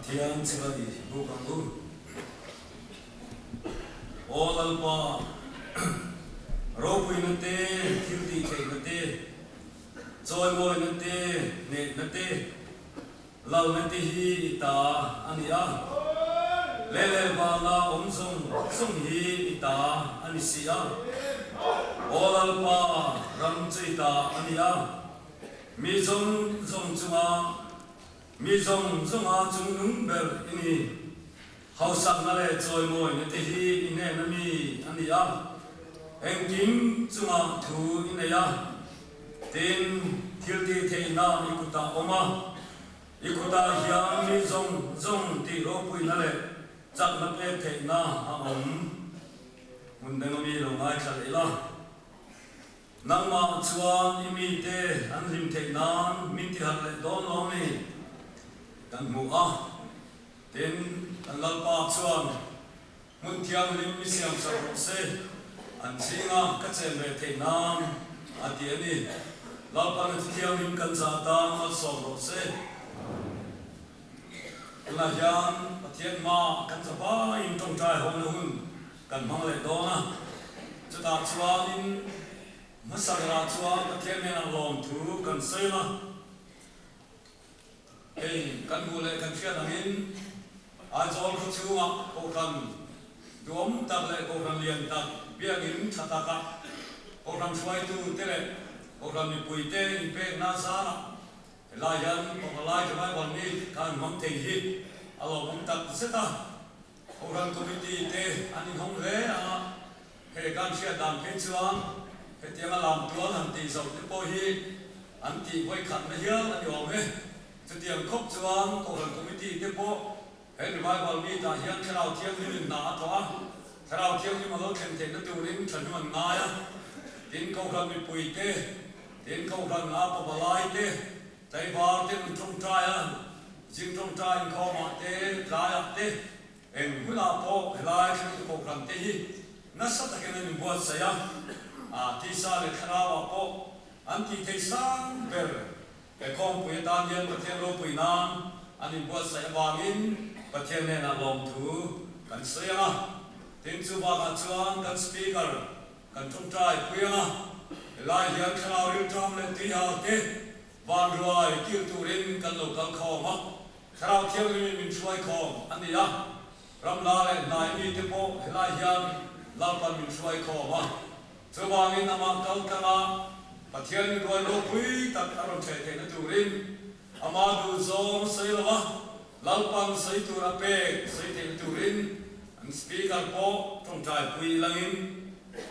Tiang sekali bukan bu. Olalpa ropu inate kirti cek nate, soy mo inate net nate, lau nate hi ita ania, lele bala omsong hi ita anisia, olalpa ramcita ania, mizong zong a chung nung ber ini hausak nale choi moi ne te hi ine nami ania engkim chunga thu ine ya tin thilti the na ikuta oma ikuta hiang mi zong ti ro pui nale chak na pe the na a om mun deng mi lo ngai chal ila nang ma chuan imi te an rim the na min ti hat le don lo ni dan mua ten an lalpa chuan mun thiang lim mi siam sa ro se an singa ka chen ve the nam ati ani lalpa na thiang lim kan sa ta ma so ro se la yan pathian ma kan sa ba in tong trai hong na hun kan mang le do na chu ta chuan in ma sa ra chuan pathian me na lom thu kan se na kan mule kan fiat angin azol ko chunga ko kan dom tak le ko kan lian tak biangin thataka ko kan suai tu tele ko kan ni puite in pe na sa la yan ko lai ka mai bon ni kan mang thei hi alo mang tak seta ko kan committee te ani hong le a he kan fiat dam pe chuang he tiang lam tuan han ti so te po hi an ti voi khat na hiang ani om he tiang khop chuang ko ran committee te po he revival mi ta hian khrau thiang ni na atwa khrau thiang ni ma lo khen te na tu rin than man nga ya tin ko ran mi pui te tin ko ran a pa balai te tai ba te trong trai a jing trong trai ko ma te la ya te en hula po lai khen ko ran te hi na sa ta ken ni buat sa ya a ti sa le khrau po an ti te sang ber cái con quỷ tan nhân và thiên lô quỷ nam anh em buat sai vangin và thiên nên là lom thu cần soi à thiên chú ba cần chuan cần speaker cần trung trai quỷ à lại hiện khao lưu trong lên tí hào thế van rồi kêu tu lên cần lục cần kho mà khao thiên lên mình xuôi kho anh đi à ram la lên nai mi thế po lại hiện lao pan mình xuôi kho mà chú vangin nam câu cả Pathian roi lo pui tak aron che te na turin amadu zong sei lawa lalpan sei tu rape sei te turin an speaker po trong trai pui langin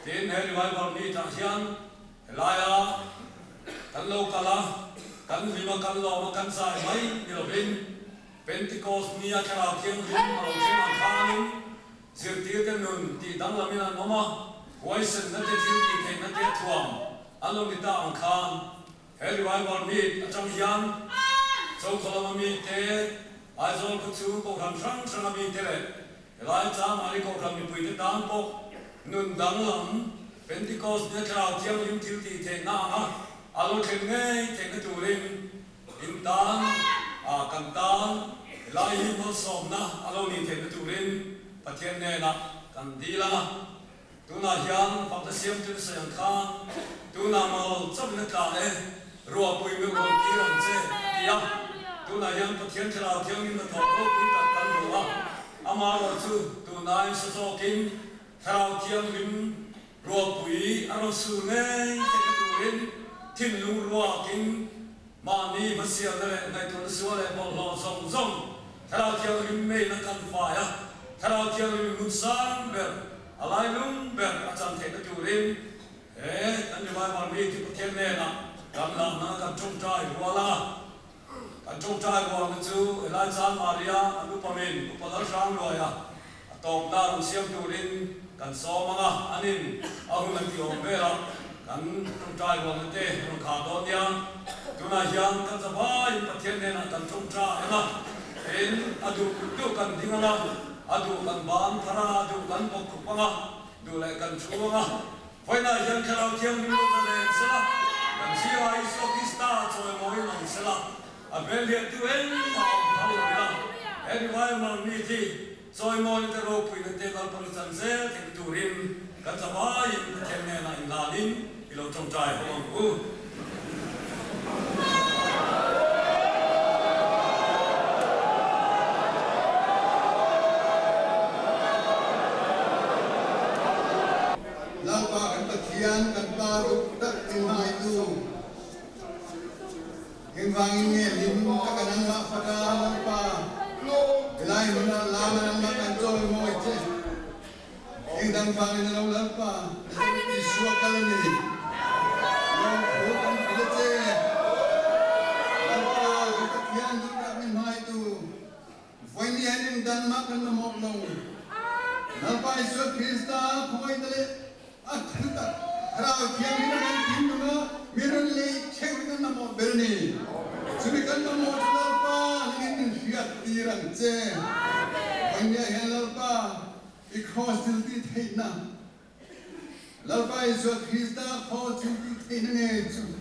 tin he revival ni ta hian helaya kan lo kala kan lima kan lo ma kan sai mai ni lo bin Pentecost ni a kara kiang rin ma lo sin an khanin sir ti kan nun ti dang lamina noma voice na te ti na te thuam alo ni ta ang khan heli wai bon mi atang hian so kholama mi te aizol ko chu ko ram sang mi te le lai cha ma ri ko ram mi pui te dan po nun dang lam Pentecost ne krau thiam lim thil ti te na na alo khen ngai te na tu rin in dan a kan dan lai hi mo som na alo ni te na tu rin pathian ne na kan di la tu na hian pa ta siam tu sa yang khan tu na mo chap na ka le ro pui me mo ti ron che dia tu na yang pathian khrau thiang in na thok ko pui ta kan ro a ama ro chu tu na so so kin khrau thiang lim ro pui aro su ngai te ka tu rin thin lu ro kin ma ni ma sia le ngai tu su le mo lo song song khrau thiang lim me na kan fa ya khrau thiang lim mun sang ber alai lum ber acham the ka tu rin anh em ai bảo đi thì có thêm này nè, cầm làm nó cầm trung trai qua la, cầm trung trai qua cái chú Elijah Maria, anh lúc mà mình lúc mà nó sang rồi à, tổng đa đồng xem tu lên, cầm so mà anh em, ông mình thì ông về rồi, cầm trung trai qua cái thế, ông khá tốt nha, tu na hiang cầm sắp hai, có thêm này nè, cầm trung trai nè, đến adu cầm tiếng là, adu cầm bán thara, adu cầm bọc cục băng, adu lại cầm chuông à. Vậy là dân khảo thiêng mình luôn là sẽ là làm gì vậy so kista cho mọi người làm sẽ là à bên liệt tu em mà thảo rồi là Everyone need to so more the rope in the table person say take to him kan sabai kenne na inalin ilo trong trai hong Lalpa kan petian kan baru tak timai itu. Hingwangin ni lim kanan mak pada lalpa. Ilai mana lama nama kan joy moi je. Hingdang pangin dalam lalpa. Iswa kalani. Yang bukan kerja. Lalpa kan petian juga timai itu. Fini hanim dan makan namok long. Lalpa iswa Krista koi tele. Akhirnya, kalau kian ini kan timnya, mirrorly cek dengan nama berni. Subikan nama lalpa, ingin siap dirang cek. Hanya yang lalpa, ikut silti thayna. Lalpa isu Krista ikut silti thayna itu.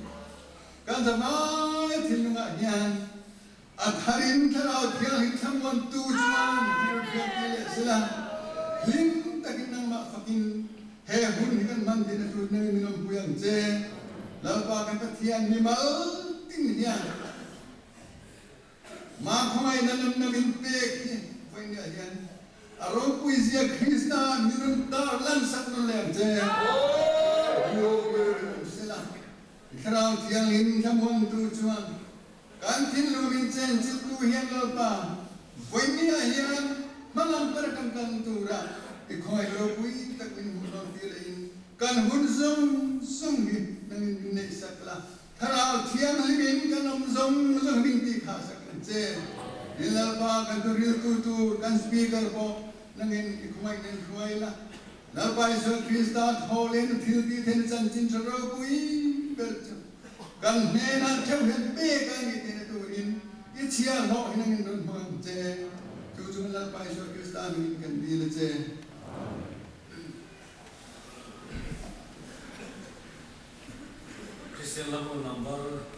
Kan sama timnya yang akharin kalau kian hitam tujuan hidup dia selah. Lim tak nama fakin. Hei hun kan mandir tu nengang puyang je, lalpa kan petian ni mal ting dia. Makamai dalam nagin pek, poin dia kan. Arok puisia Krista mirun tar lansak nolak je. Yo selah. Kerana tiang ini kamuan tujuan. Kantin lumin cil tu hian lalpa. Poin dia hian malam perkangkang turah. Ikoi rokui tak minum tilain kan hunzong songi nang nei sakla tharau thiam limin kan zong binti khasak je ilalpa kan turil tu kan speaker po nangin ikumai nen khuaila lalpa iso Krista tholen thilti then chan chin rokui berjo kan nena theu be kan itene turin ichia lo nangin don hon je tu lalpa iso Krista min kan dil je Christian level number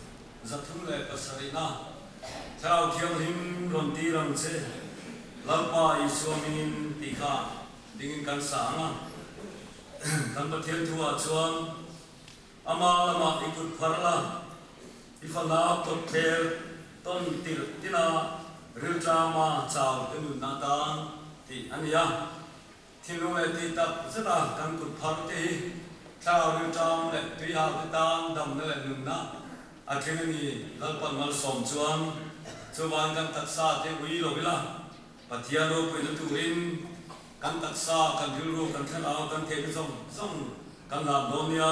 zathule pasarina chao thiam him ron ti rang che lalpa iswamin tikha dingin kan sanga kan pathian thua chuan ama ikut pharla ifala to ther ton tir tina ril drama chao tenu na tang ti ania thilunge ti tak zeta kan kut phar te chao ril tram le tui ha te tang dam le nung na a thengani lalpan mal som chuan chuwan kan taksa te ui lo bila pathian ro pui tu in kan taksa kan ril ro kan thela kan the zong kan la donia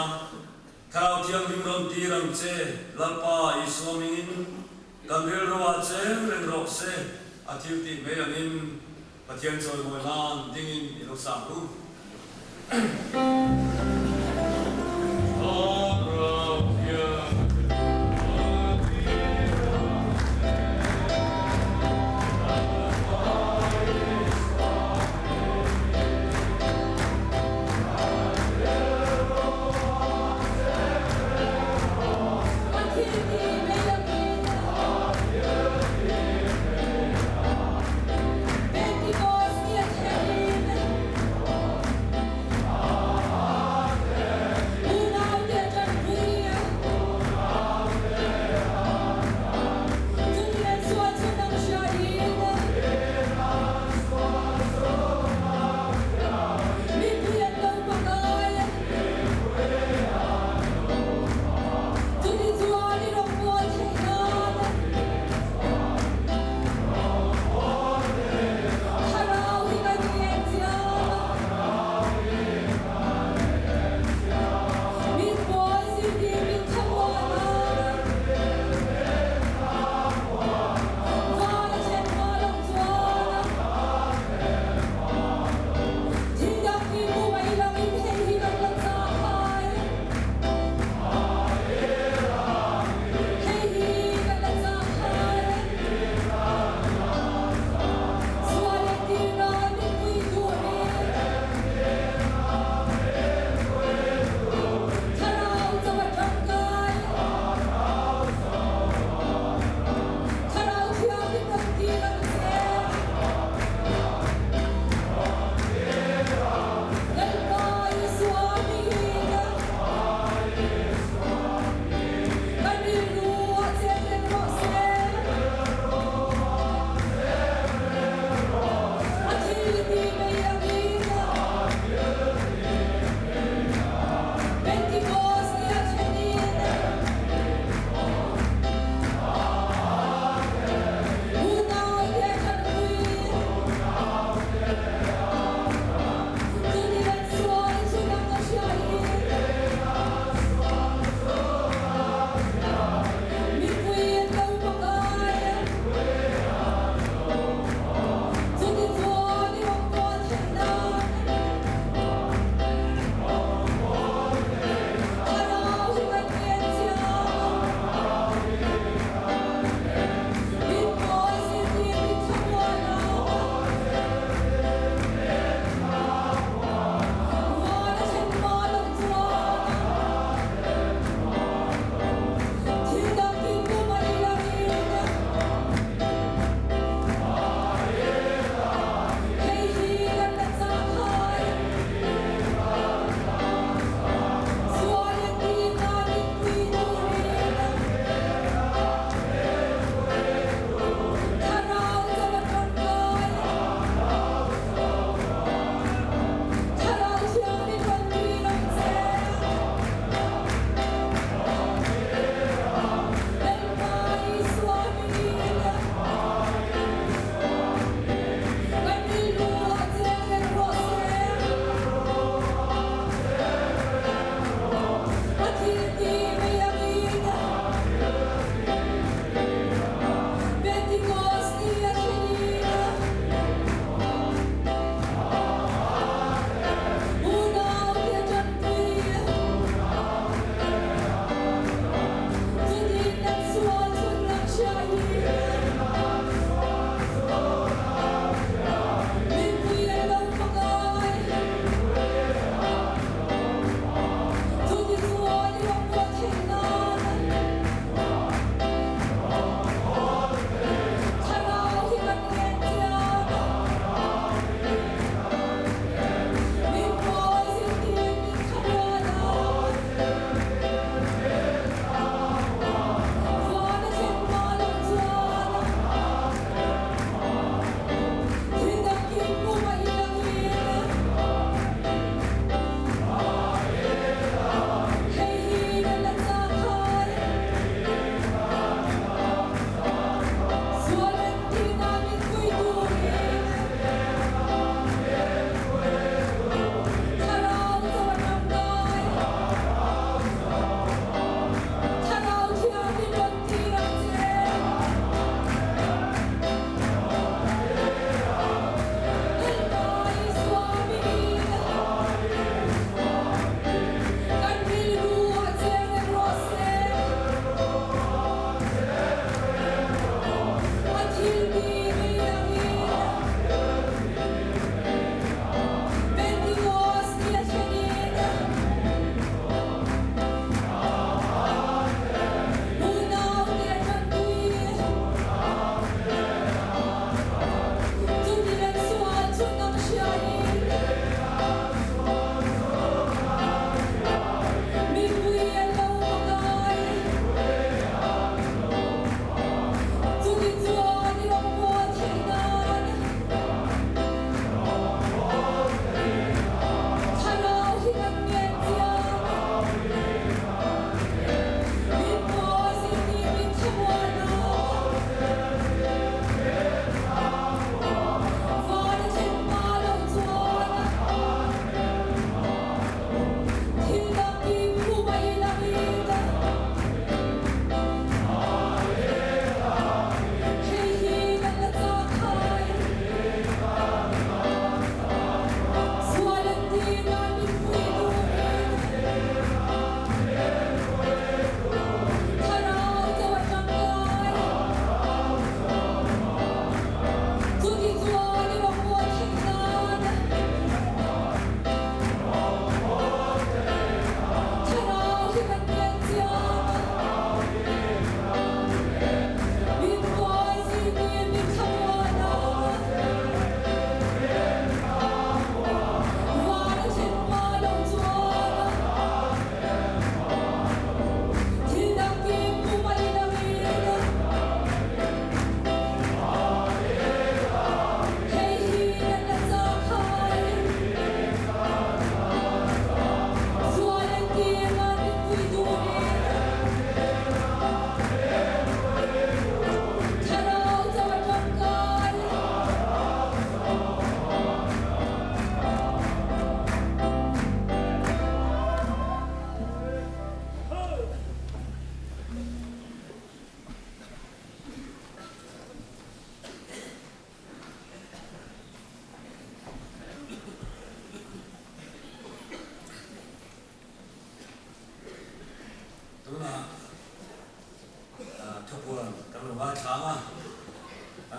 khao thiam rim ron ti rang che lalpa iswamin kan ril ro a che reng ro se a thil ti me anin pathian choi moi lan dingin ilo sa ru United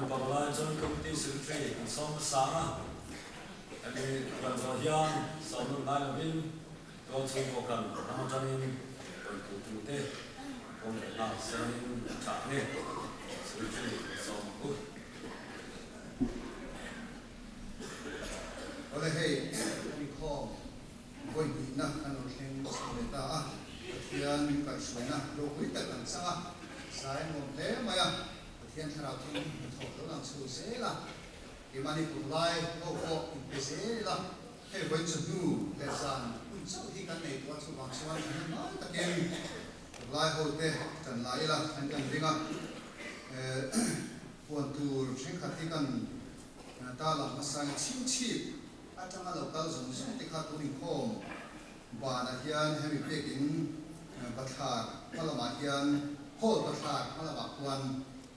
kan pa lai chon committee secretary kan som sanga ani kan zo hian som nu nai lovin to chu ko kan nam chanin kon tu te kon na sen cha ne secretary som u ole hei ni kho voi ni na kan o thleng le ta a hian kan suina lo hui ta kan sanga sai mo te maya hian thara thu tho lo lang chu se la ki mani pu lai ko ko in pe se la hei voi chu nu le san un chau hi kan nei to chu wang chuan na ta ken lai ho te kan lai la an kan ringa puan tur theng khat hi kan ta la ma sang chiu chi atanga local zone so te kha tu ring khom ba na hian hemi pekin bathar palama hian hol bathar palama kwan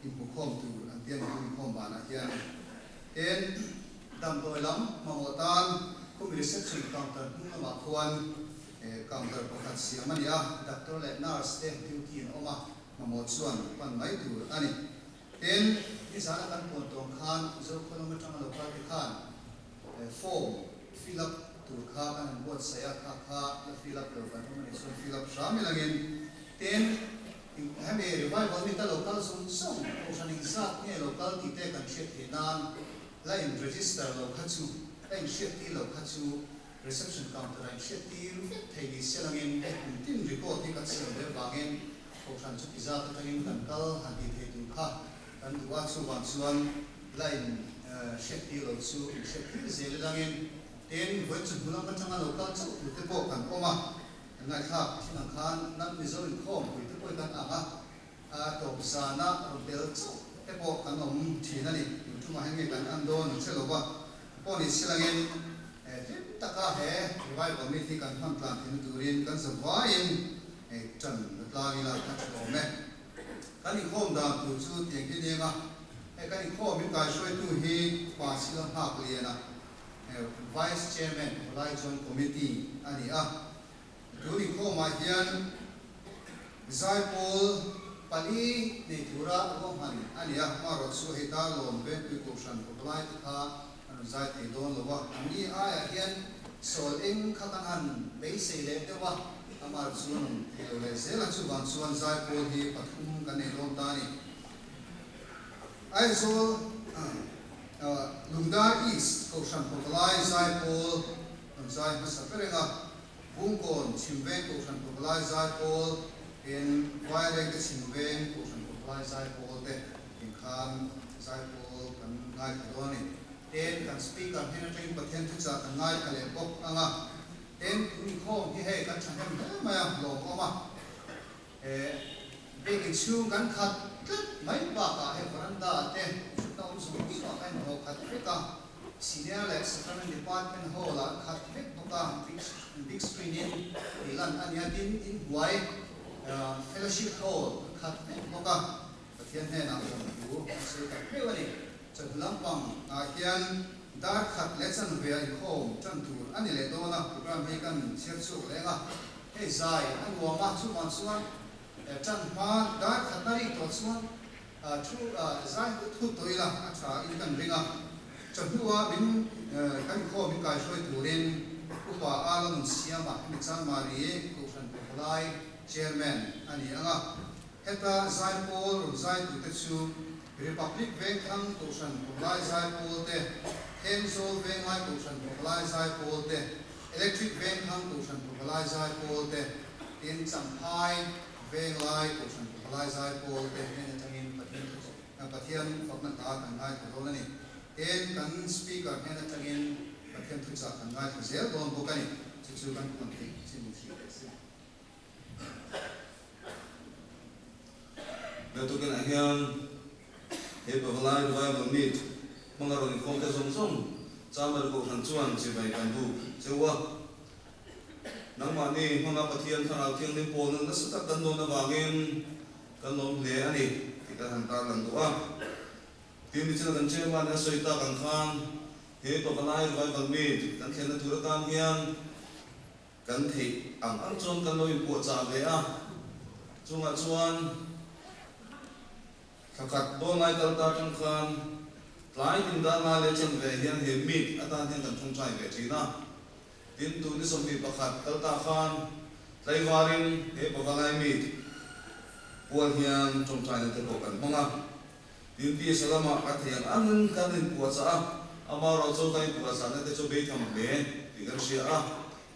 impu khom tu an tian tu khom ba na hian en dam doi lam mamotan kum reception counter ma kwan counter pakhat siamania doctor le nurse te duty in oma mamot chuan pan mai tu ani en isana kan pon tong khan zo kilometer local khan form fill up to kha kan bot saya kha la fill up lo kan mani so fill up shamilangin ten hame revival ni ta local song oceanic sat ne local ti te kan shet hinan la in register lo khachu la in shet ti lo khachu reception counter in shet ti thegi selangin tin report ti ka sel de bangin ocean chu iza ta tangin kan kal han ti the tu kha kan wa chu wan chuan la in shetty lo chu shetty zel dangin ten voi chu bulang kan changa local chu tu te po kan oma ngai kha sinang khan nam ni zo in khom pui te po kan anga a to sana rotel chu te po kan om thina ni tu ma henge kan andon chelo ba po ni silangin taka he revival mi thi kan phan plan thin turin kan zawai in chan tlangi la ka chu me kan ni khom da tu chu tiang ki nenga cái kho mình cái suy tu hi qua silang hak liana vice chairman lai joint committee ani a tu ni kho ma hian zai pol pali ne thura ko man ani a ma ro su he ta lom be pi ko san ko lai ta an zai te don lo wa ani a hian sol eng khatan han be se le te wa amar chuan le se la chu ban chuan zai pol hi pathum kan ne rom ta ni aizo lungda east ko san populai zai pol zai masaperenga bungkon chimve ko san populai zai pol in vaire ke chimve ko san populai zai pol te in khan zai pol kan ngai kodoni ten kan speaker hena train pathen thu cha kan ngai kale bok anga ten ni khom hi he kan chan ma ya lo oma bekin chung kan khat mai ba ka he veranda te ta um so so kan ho khat ka senior le secretary department ho la khat mek boka big screen in dilan ania din in wai fellowship hall khat mek boka pathian he na ko se ka pewani chadulam pang a hian dar khat le chan ve ai khom chan tur ani le do na program he kan share chu lenga he zai an wa ma chu man chuan chan ma dar khat nari to chuan thu zai thu toila acha in kan ringa chahua min kan kho min kai soi turin upa alam siama mi chan mari ko san polai chairman ani anga heta zai pol zai tu te chu republic bank ang ko san polai zai pol te Hensol bank lai ko san polai zai pol te electric bank ang ko san polai zai pol te in Shanghai bank lai ko san polai zai pol te pathian fakna ta kan ngai ko ni en kan speaker hena tangin pathian thu cha kan ngai zel don bokani chu kan kon ti sin si na to kan hian he pawlai revival meet mangaro ni khom te som som chamar ko han chuan chi bai kan bu chewa nang ma ni manga pathian thara thiang ni pol na sa kan don na wangin kan lom le ani kita hantar lang doa tin ni kan chema na soita kan khan he to kanai revival meet kan khena thura kam hian kan thei ang chon kan loi po cha ve a chunga chuan Sakat do ngai tar ta tang khan lai tin da na le chen ve hian he mi atan hian kan thong chai ve thina tin tu ni som mi pakhat tar ta khan lai warin he babalai mi puan hian thong chai te ko kan manga tin pi salama athian an kan in pu cha amaro cho kai pu sa na te cho be tham be ti gar sia a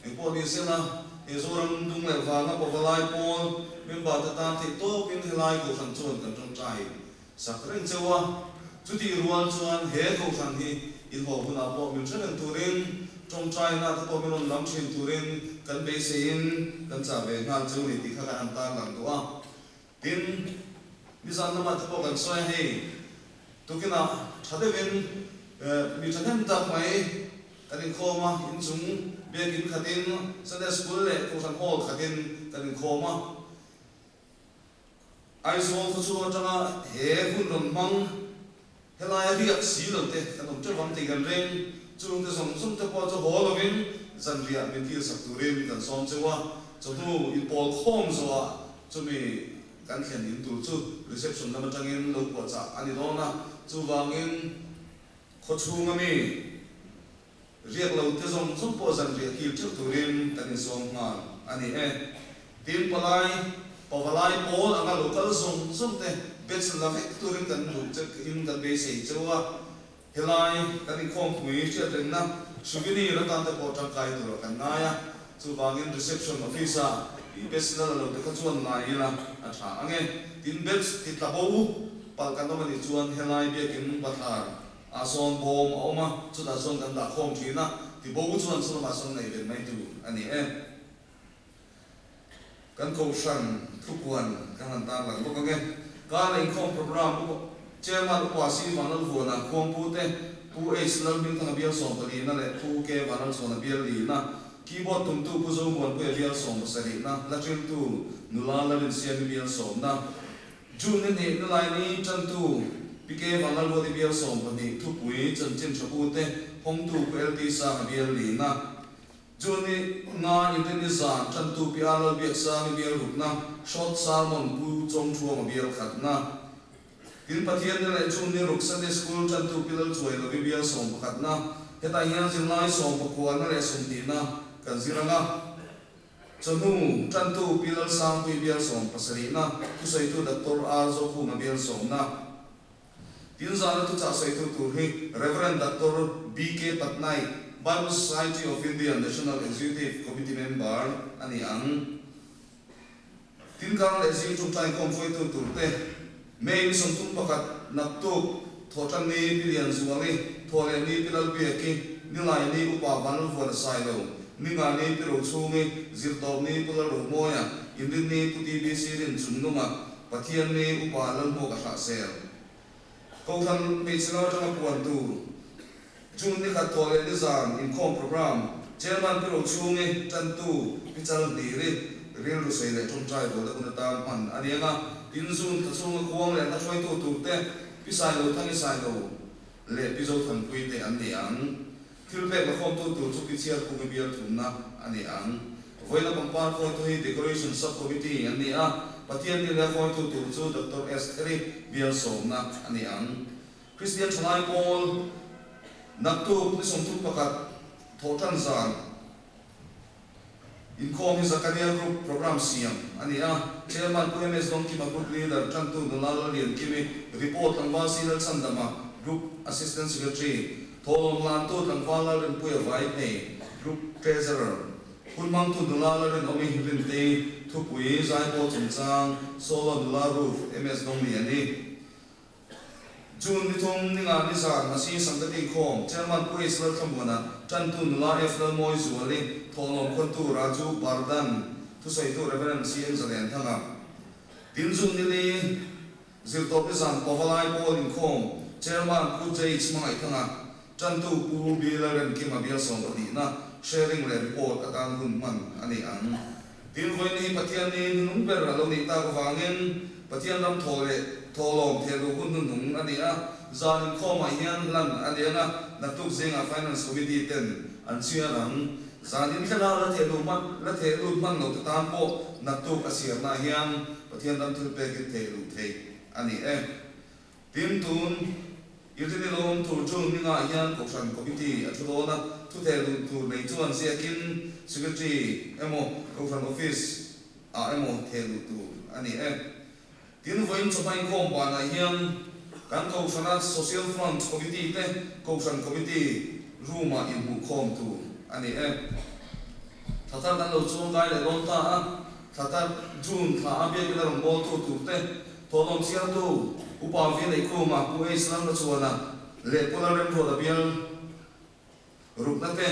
e po ni sena e zoram dung le wa na babalai pol min ba ta tan ti to pin hilai ko san chon kan thong chai sakren chewa chuti rual chuan he ko san hi in ho huna po min chen turin trong trai na ta po min lam chin turin kan be sein kan cha ve ngal chu ni ti kha kan ta lang to a tin mi san na ma ta po kan soi he tu kina thade ven mi thanem ta mai kan in khoma in chung be gin khatin sunday school le ko san hall khatin kan in khoma ai so ko chu tanga he hun ron mang helai riak si lo te kan om chawang te gan reng chung te som te po cho ho lovin zan ria min ti sak turin kan som chewa cho tu in pol khom zo a chu mi kan khian in tu chu reception na matangin lo po cha ani do na chu wangin kho chung ami riak lo te som po zan ria ki chu turin kan in som ma ani tin palai Pavalai Paul ang local song te bets la fek turin kan lu chek in kan be sei chewa helai kan in khom pui che ten na sugini ra tan te po tang kai tu kan na ya chu bangin reception officer i bets la lo te ka chuan na ila a tha ange tin bets ti ta bo pal kan no mani chuan helai be kin pathar a son bom oma chu da son kan da khom thina ti bo chuan chu ma son nei ben mai tu ani kan ko san thukuan kan ta lang bo ka ka la inkom program bo chairman upasi manal vona khom pu te pu e snal bin thang bial som pali na le pu ke manal son bial li na keyboard tum tu pu zo mon pu bial som sari na la trim tu nula la lin sia bial som na jun ne ne la ni chan tu pike manal bo bial som pani thu pui chan chen chapu te hong tu pu lt sa bial li na Juni nga Indonesian chantu piala biasa ni biar rukna short salmon pu chong chua ma biar khatna tin pathian ne juni ruk Sunday school chantu pilal chuai lo biar som khatna heta hian jin lai som pakwa na le som dina kan ziranga chanu chantu pilal sang pu biar som pasari na tu sai tu Dr. Arzo pu ma biar som na tin zana tu cha sai tu hi Reverend Dr. BK Patnai Bible Society of India National Executive Committee member ani ang tin kang le sing chung tai kom foi tu te main som tum pakat naktu thotan ni billion zuali thole ni pilal bi ki ni lai ni upa ban for sai lo ni nga ni piro chungi zir to ni pula ro moya indin ni puti bi sirin chunuma pathian ni upa lan mo ka sa sel ko than pe china tang puan tu Jun ni khat thole ni zan in kom program chairman piro chungi tantu pichal diri real ru sei le thong trai bo la kun ta man ani nga tin zun ta chung khong le ta choi tu te pi sai lo thang sai lo le pi zo thang pui te an ni ang thil pe ma khom tu chu pi chiar ku mi bial thun na ani ang voina pangpar ko to hi decoration sub committee an ni a pathian ni le khoi tu chu Dr. S Khari bial som na ani ang Christian Chalai Paul naktu ni som tu pakat thotan zan in kom his Zakaria group program siam ani a chairman PMS dong ki ma group leader chantu nalal lian kimi report ang wasil chandama group assistant secretary thom lan tu lang wala ren pu vai ne group treasurer kulmang tu nalal ren omi rin te thu pui zai po chang solo nalaru MS dong li ani Jun ni thong ni nga ni sa masi sangati khom chairman police la thamuna chantu nala f la moi zuali tholom khontu raju bardan tu sai tu reverend cm zalen thanga tin jun ni zirtop ni san pawalai pol in khom chairman pujai chmai thanga chantu pu bila ren ki ma bia som di na sharing le report atang hun man ani ang tin hoi ni pathian ni nung ber lo ni ta ko wangin pathian ram thole tholom thelu hun nung ani a zan khom a hian lan ani nga natuk zenga finance committee ten an chia ram zanin khana la thelu man lo ta tam po natuk asir na hian pathian ram thul pe ki thelu thei ani tin tun yutini lom tur chung ni nga hian koksan committee athulona thu thel tur nei chuan siakin secretary emo koksan office emo thel tu ani tin voin chopai kom pa na hian kan koksan social front committee te koksan committee ruma in hu khom tu ani thata dan lo chung kai le lon ta thata jun tha abia ki ram bol tu te tholom sia tu upa vi nei ko ma ku islam na chuana le pola rem tho da bial rup na te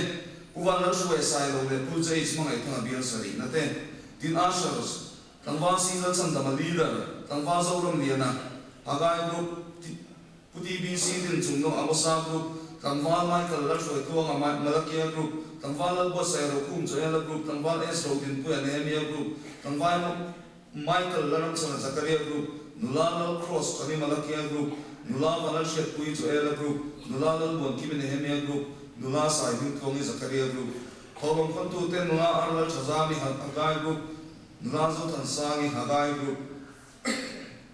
kuwan na suwe sai lo le pu chei smang ai thang bial sari na te tin ashars tangwa si na chan da ma leader tangwa zo ram liana agai group puti bc din chung no amosa group tangwa michael la suwe tu nga malakia group tangwa la bo sai ro kum chaya la group tangwa es ro din pu anemia group tangwa michael la ram chana zakaria group Nulalal Cross kami Malakia Group, Nulalal Shet Pui Joela Group, Nulalal Bon Kimi Nehemia Group, Nulal Saibin Kongi Zakaria Group, Kolom Kontu Ten Nulal Arlal Chazami Hagai Group, Nulal Zotan Sangi Hagai Group,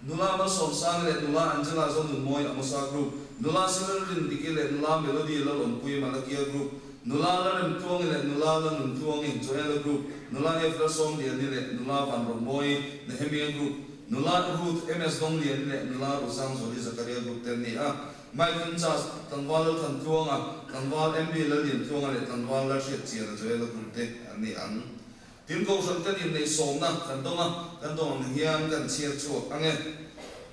Nulal Masom Sangi Let Nulal Angela Zon Moy Amosa Group, Nulal Silalin Diki Let Nulal Melody Lalon Pui Malakia Group, Nulal Lam Tuong Let Nulal Lam Tuong in Joela Group, Nulal Efra Song Let Nulal Van Romoy Nehemia Group, Nula Ruth MS Dong Lian le Nula Rosang Zoli Zakaria Group ten ni Michael Charles Tanwal Tan Tuanga Tanwal MB la Lian Tuanga le Tanwal la Shet Chia na Joela Group te ani an tin ko san ten in nei som na kan dong hian kan chia chu ange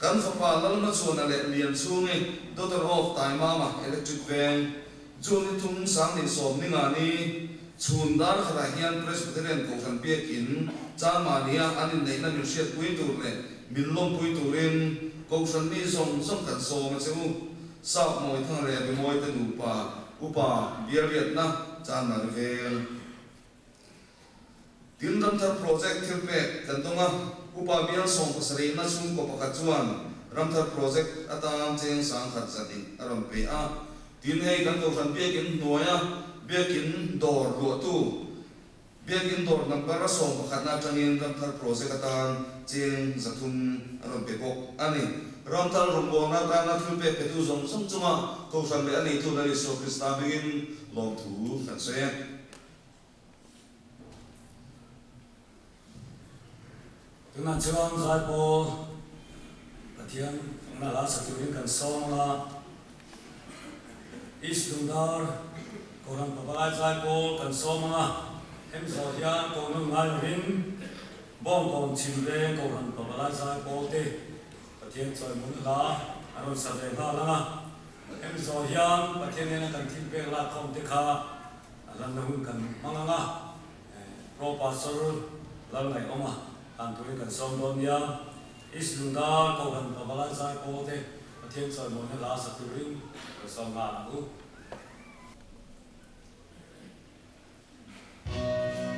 kan fa pa lal na chu na le lian chu nge daughter of tai mama electric van juni tung sang ni som ni nga ni chundar khara hian presbyterian ko kan pe kin chamania anin nei na mi shet pui tur le minlom pui turin ko san ni som kan so ma cheu sa moi thang le bi moi te nu pa upa biariat na chan na vel tin ram thar project thil pe kan tonga upa bial som pasari na chung ko pakha chuan ram thar project atam cheng sang khat chani aram pe tin hei kan ko san pe kin noya bekin dor lo tu bekin dor number som pakhat na changin ram thar project atan cheng zathum aram pe bok ani ram thar rombo na ta na thil pe pe tu zong som chuma ko san be ani tu na ri so krista begin long thu khat se tuna chuan zai po pathian na la sa tu kan song la isdundar koran pabalai zai po kan song la em zo hian ko nu ngai rin bong chimre koran pabalai zai po te pathian choi mun la aron sa de ba la em zo hian pathian ne kan thil pe la khom te kha alan na hun kan manganga pro pastor la ngai oma an tu kan som don ya isdundar koran pabalai zai po te pathian choi mun la sa tu rin som ga u Amen.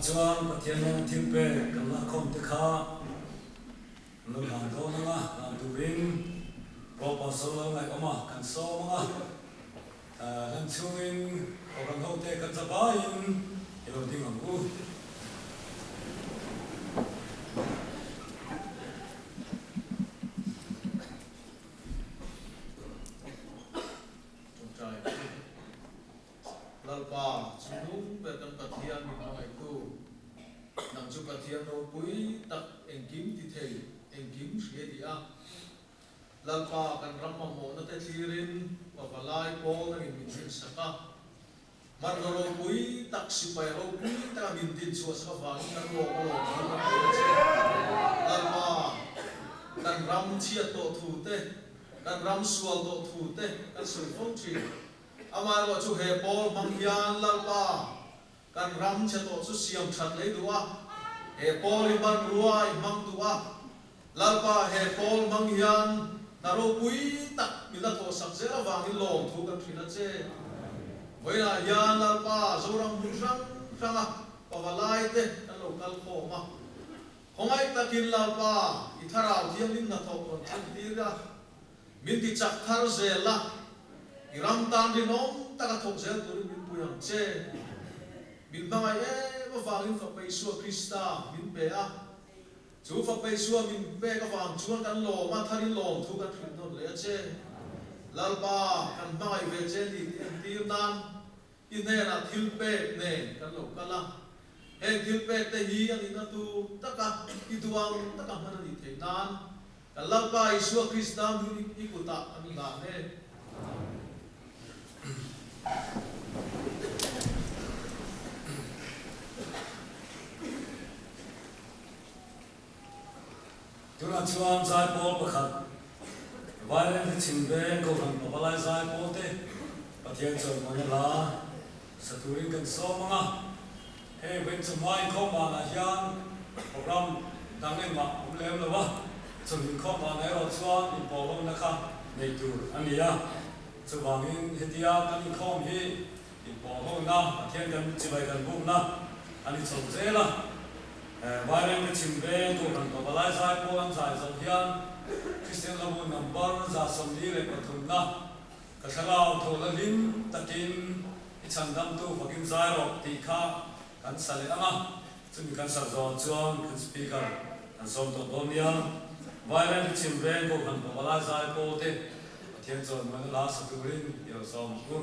chuan pathian nang thil pe kan la khom te kha lo han do na nga na tu ring po pa so lo ngai oma kan so ma han chuin ko kan ho te kan za ba in elo ding ang u lalpa chunung bekan pathian mi ngai tu nang chu pathian ro pui tak engkim ti thei engkim hre dia lalpa kan ramma mo na te thirin wa balai ko na min tin saka man ro pui tak sipai ro pui ta min tin chu sa wa kan ro ko lalpa kan ram chia to thu te kan ram sual to thu te kan sui phong chi amar lo chu he pol mang hian lalpa kan ram che to chu siam that le duwa he pol i ban ruwa i mang duwa lalpa he pol mang hian naro pui tak mila to sak zera wangin lom thu kan thina che voina hian lalpa zorang musang sanga pawalai te kan lokal khoma hongai takin lalpa i tharau thiam in na tho kon thil tira min ti chak thar zela iram tan dinom taka thok zel turin min puyang che min bangai ma wangin fa paisua krista min pe a chu fa paisua min pe ka wang chuan kan lo ma tharin lom thu kan thrin non le che lalpa kan bangai ve che ni tir nan in ne na thil pe ne kan lo kala he thil pe te hi ani na tu taka i duang taka man ni the nan kan lalpa isua krista min ikuta ami ga ne tuna chuan zai pol pakhat vailen the chimben ko kan pabalai zai pol te pathian chon mona la saturin kan so manga he wen chumai kho ma na hian program dangen ma umlem lawa chun kho ma na ro chuan in polong na kha nei tur ania chuwangin hetia kan khom hi in polong na pathian kan chibai kan bu na ani chon zela vailen the chimben ko kan pabalai zai pol an zai zong hian Christian Lamu number za somni le pathumna kasala tholalin takin ichandam tu fakin zairo tikha kan sale ama chumi kan sa zo chuan kan speaker kan som to donia violent chimren ko kan bala zai ko te thian chon man la sa turin yo som ku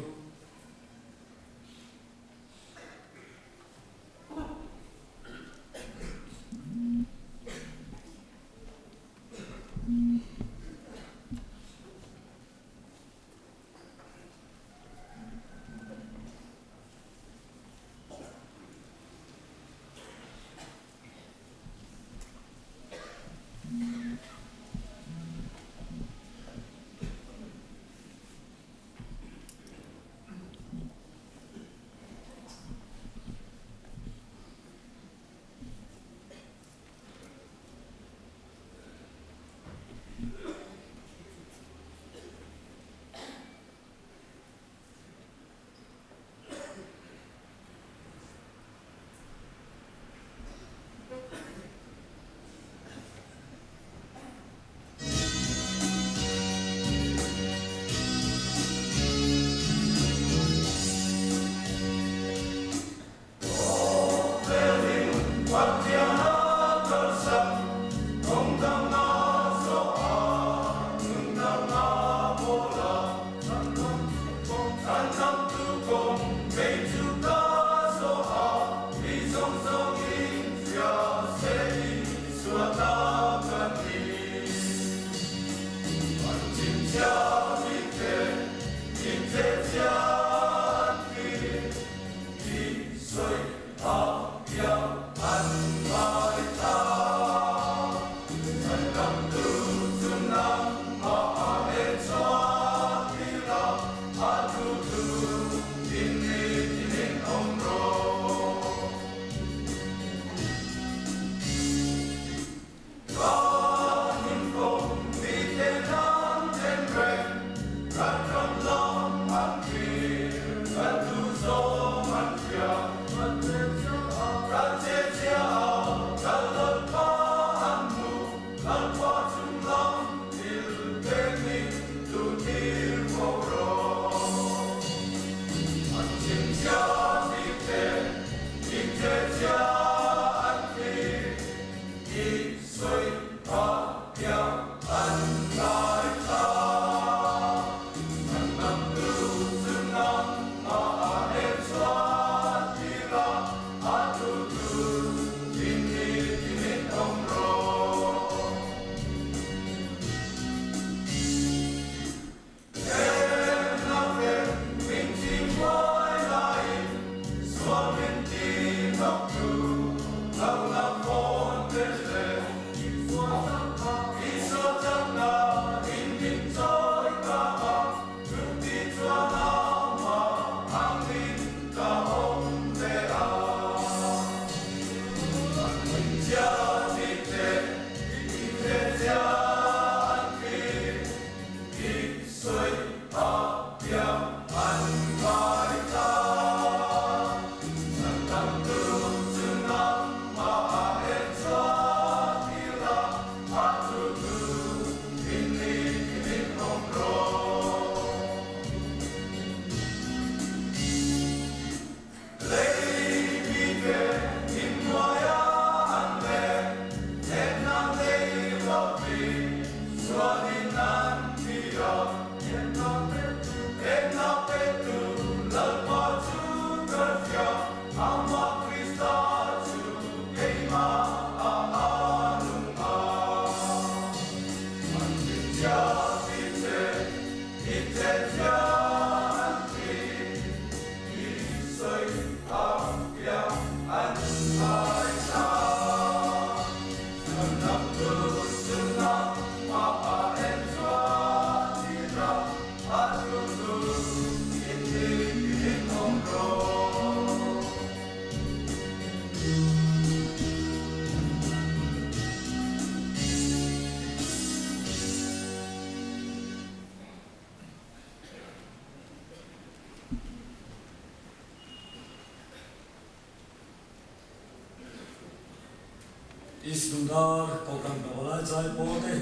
Isundar kokang kawala jai pote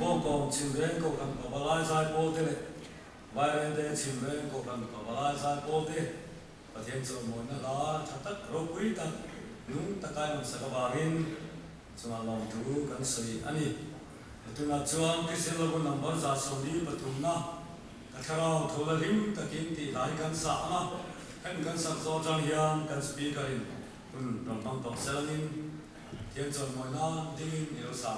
Hong Kong children ko kan pabalai sai pote le vai de children ko kan pabalai sai pote pathian chu mo na la thatak ro pui ta nung ta kai mang sakabarin chuma long tu kan sei ani tuna chuang kisil lo number za soli patumna katharau thola rim takin ti lai kan sa na kan sa zo jang hiam kan speaker in ron tong tong selin thiên trời mọi na tin yêu sa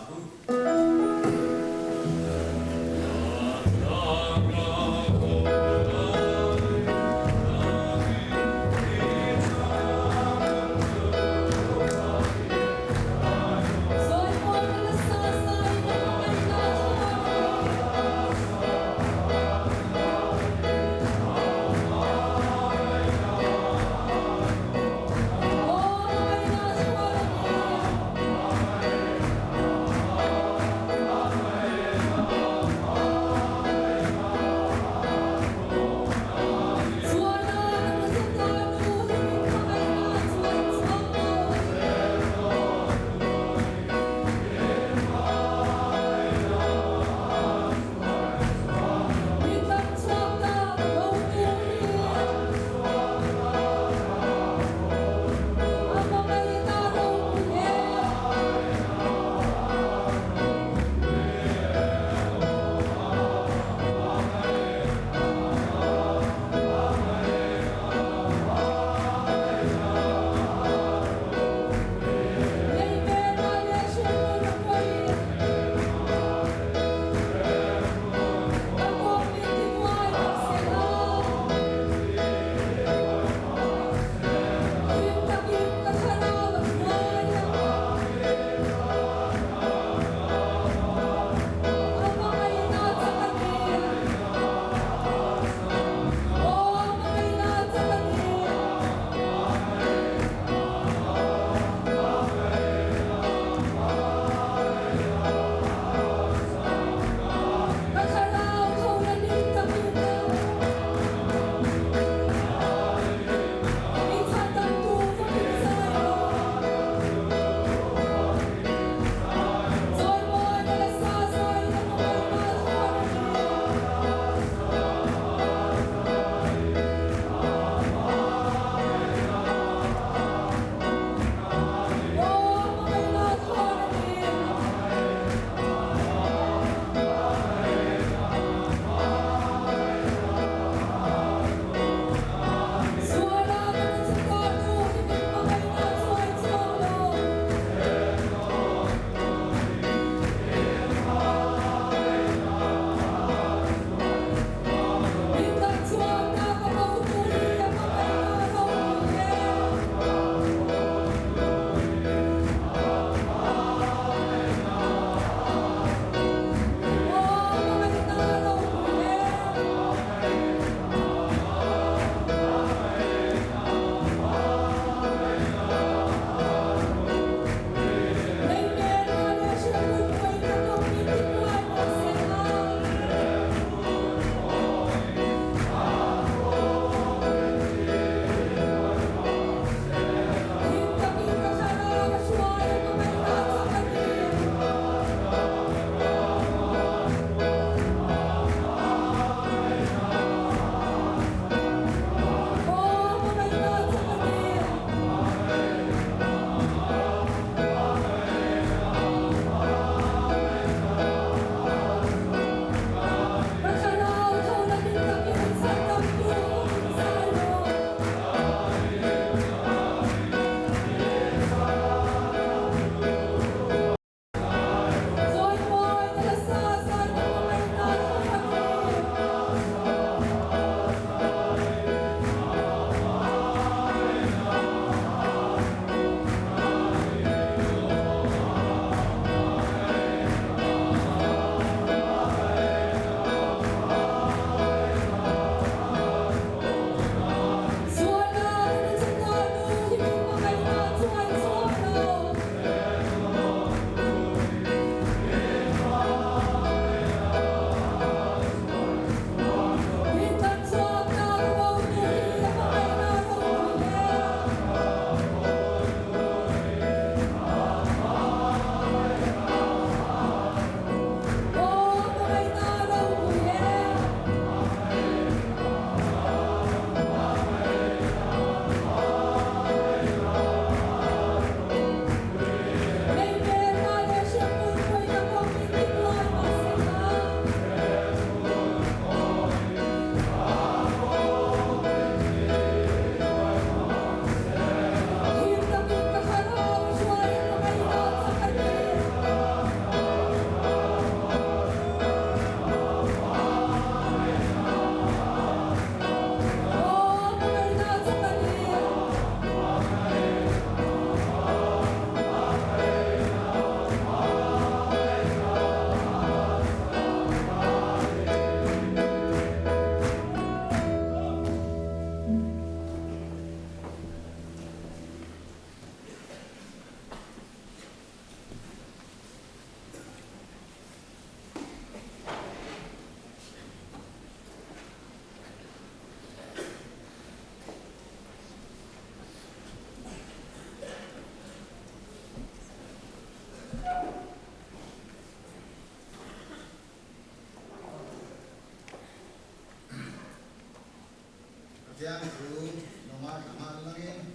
Pathian through Nomad Kamal Langin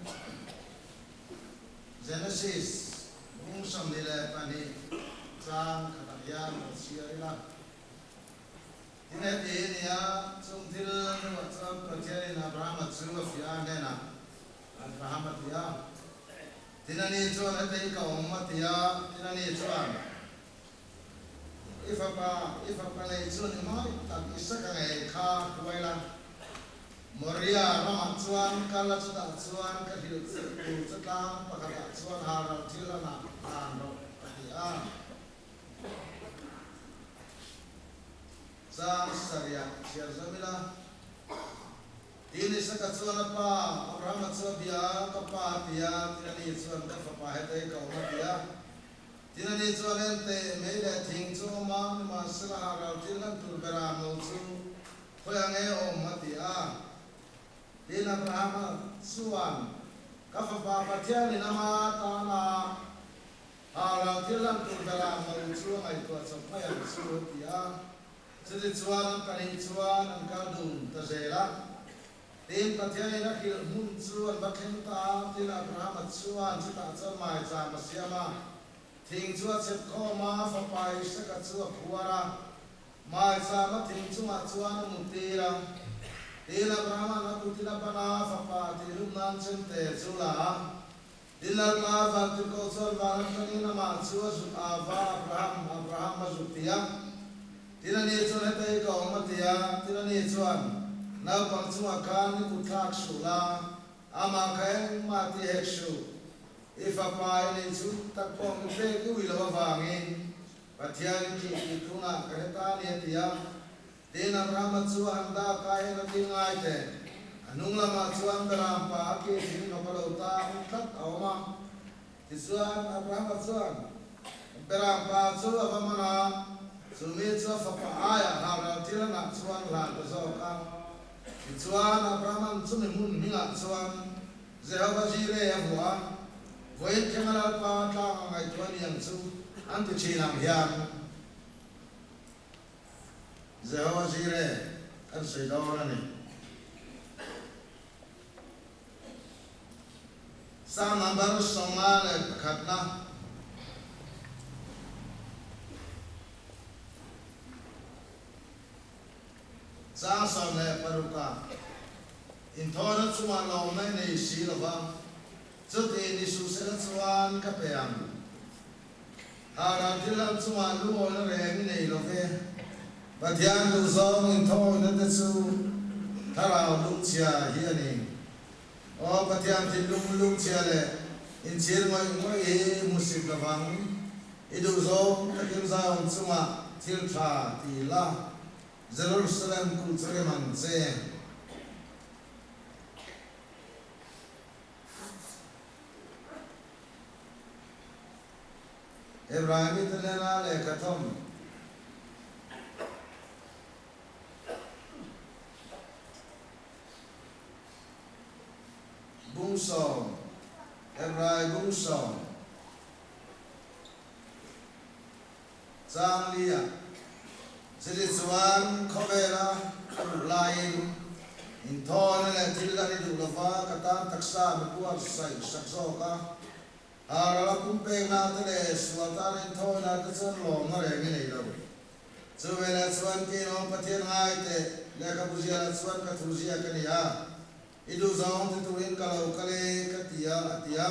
Genesis Bung Sam Nile Pani Sang Katarian Sierra Tinet Enia Zum Til Nuatsam Pathian Abraham Tsuva Fianena Abraham Tia Tinani Chuan Ate Ka Ummatia Tinani Chuan If a Palay Chun Mai Tak Isaka Ka Kuwaila Moria Ramatsuan Kalachata Suan Kahil Chata Pakata Suan Hara Tilana Ano Atia Sang Saria Siazamila Tini Sakatsuan apa Abraham Tsabia Kapa Tia Tinani Suan Kapa Hete Kaumatia Tinani Suan Ente Mede Ting Choma Masala Hara Tilan Turbera Mutsu Hoyange Omatia Dina Brahma Suan Kafa Patiani Nama Tana Hara Tilan Turbera Mutsu Ai Tua Sapaya Sutia Sidi Suan Kani Suan Kadun Tazela Din Patiani Nakil Mutsu and Bakenta Dina Brahma Suan Sita Samai Samasiama Ting Suan Sepkoma Fapai Sakatsua Puara Mai Sama Ting Suan Suan Mutira Dina Brahma Nakutina Pana Fapati Rumnan Sente Sula Dina Lava Tukosol Valankanina Matsua Ava Abraham Mazutia Dina Nitsuan Ete Kaumatia Dina Nitsuan Now Pansua Kan Kutak Sula Amakain Mati Hekshu If a pie Nitsu Takpong Pegu will Vangin Patian Kituna Karetani Tia Dina Ramatsu Handa Kain Tingaite Anungla Matsuan Berampa Ki Nopalota Kat Auma Tisuan Abramatsuan Berampa Sua Vamana Sumitsa Fapa Aya Hara Tirana Suan Land Zoka Tisuan Abraman Sunimun Minga Suan Zehava Jire Avua Voit Kemal Pa Tang Ai Tuan Yang Su Antichinam Hiam Zehava Jire Kan Sidorani Sang Nambar Somale Katna Sang Somale Paruka Intoran Suman Lomne Ni Silava Zuti Ni Susan Suan Kapeam Hara Tilan Suman Luon Reng Ni Love Batian Lu Song in Tong Natsu Tarao Lucia Hiani O Batian Tilum Lucia in Chirma Musik Lavang Idu Song Takim Sound Suma Tiltra Tila Jerusalem Kultreman Se Ibrahim Itanena Le Katom Bungsong Ibrahim Bungsong Zang Lia Sidisuan Kobera Lain Inton Le Tilani Dulafa Katan Taksa Mekuar Sai Saksoka Hara Kumpe Natale Swatan Inton Natsan Long Rengin Ilo Suwena Swan Kino Patian Haite Lekabuzia Swan Katuzia Kania Idu Zong Tituin Kalau Kale Katia Atia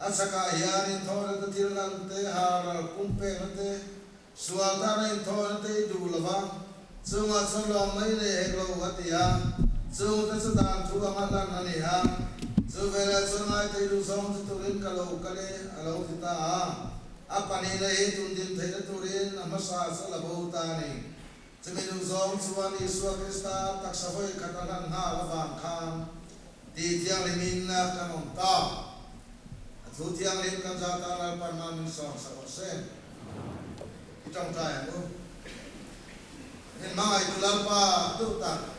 Asaka Hian Inton Tilante Hara Kumpe Nate Swatan Inton Idu Lava Sunga Solong Nile Heglo Watia Sunga Sudan Tuamalan Naniha Suvela Sungai Tidu Song Turin Kalau Kale Alau Kita Apanila Tundin Tida Turin Amasa Salabutani Semidu Song Suan Iswa Krista Taksavoy Katalan Halavan Khan Di Tiang Limina Kanonta Thu Tiang Lim Kanjata Lalpan Song Sakosen Itong Tayo In Mga Itulalpa Tutan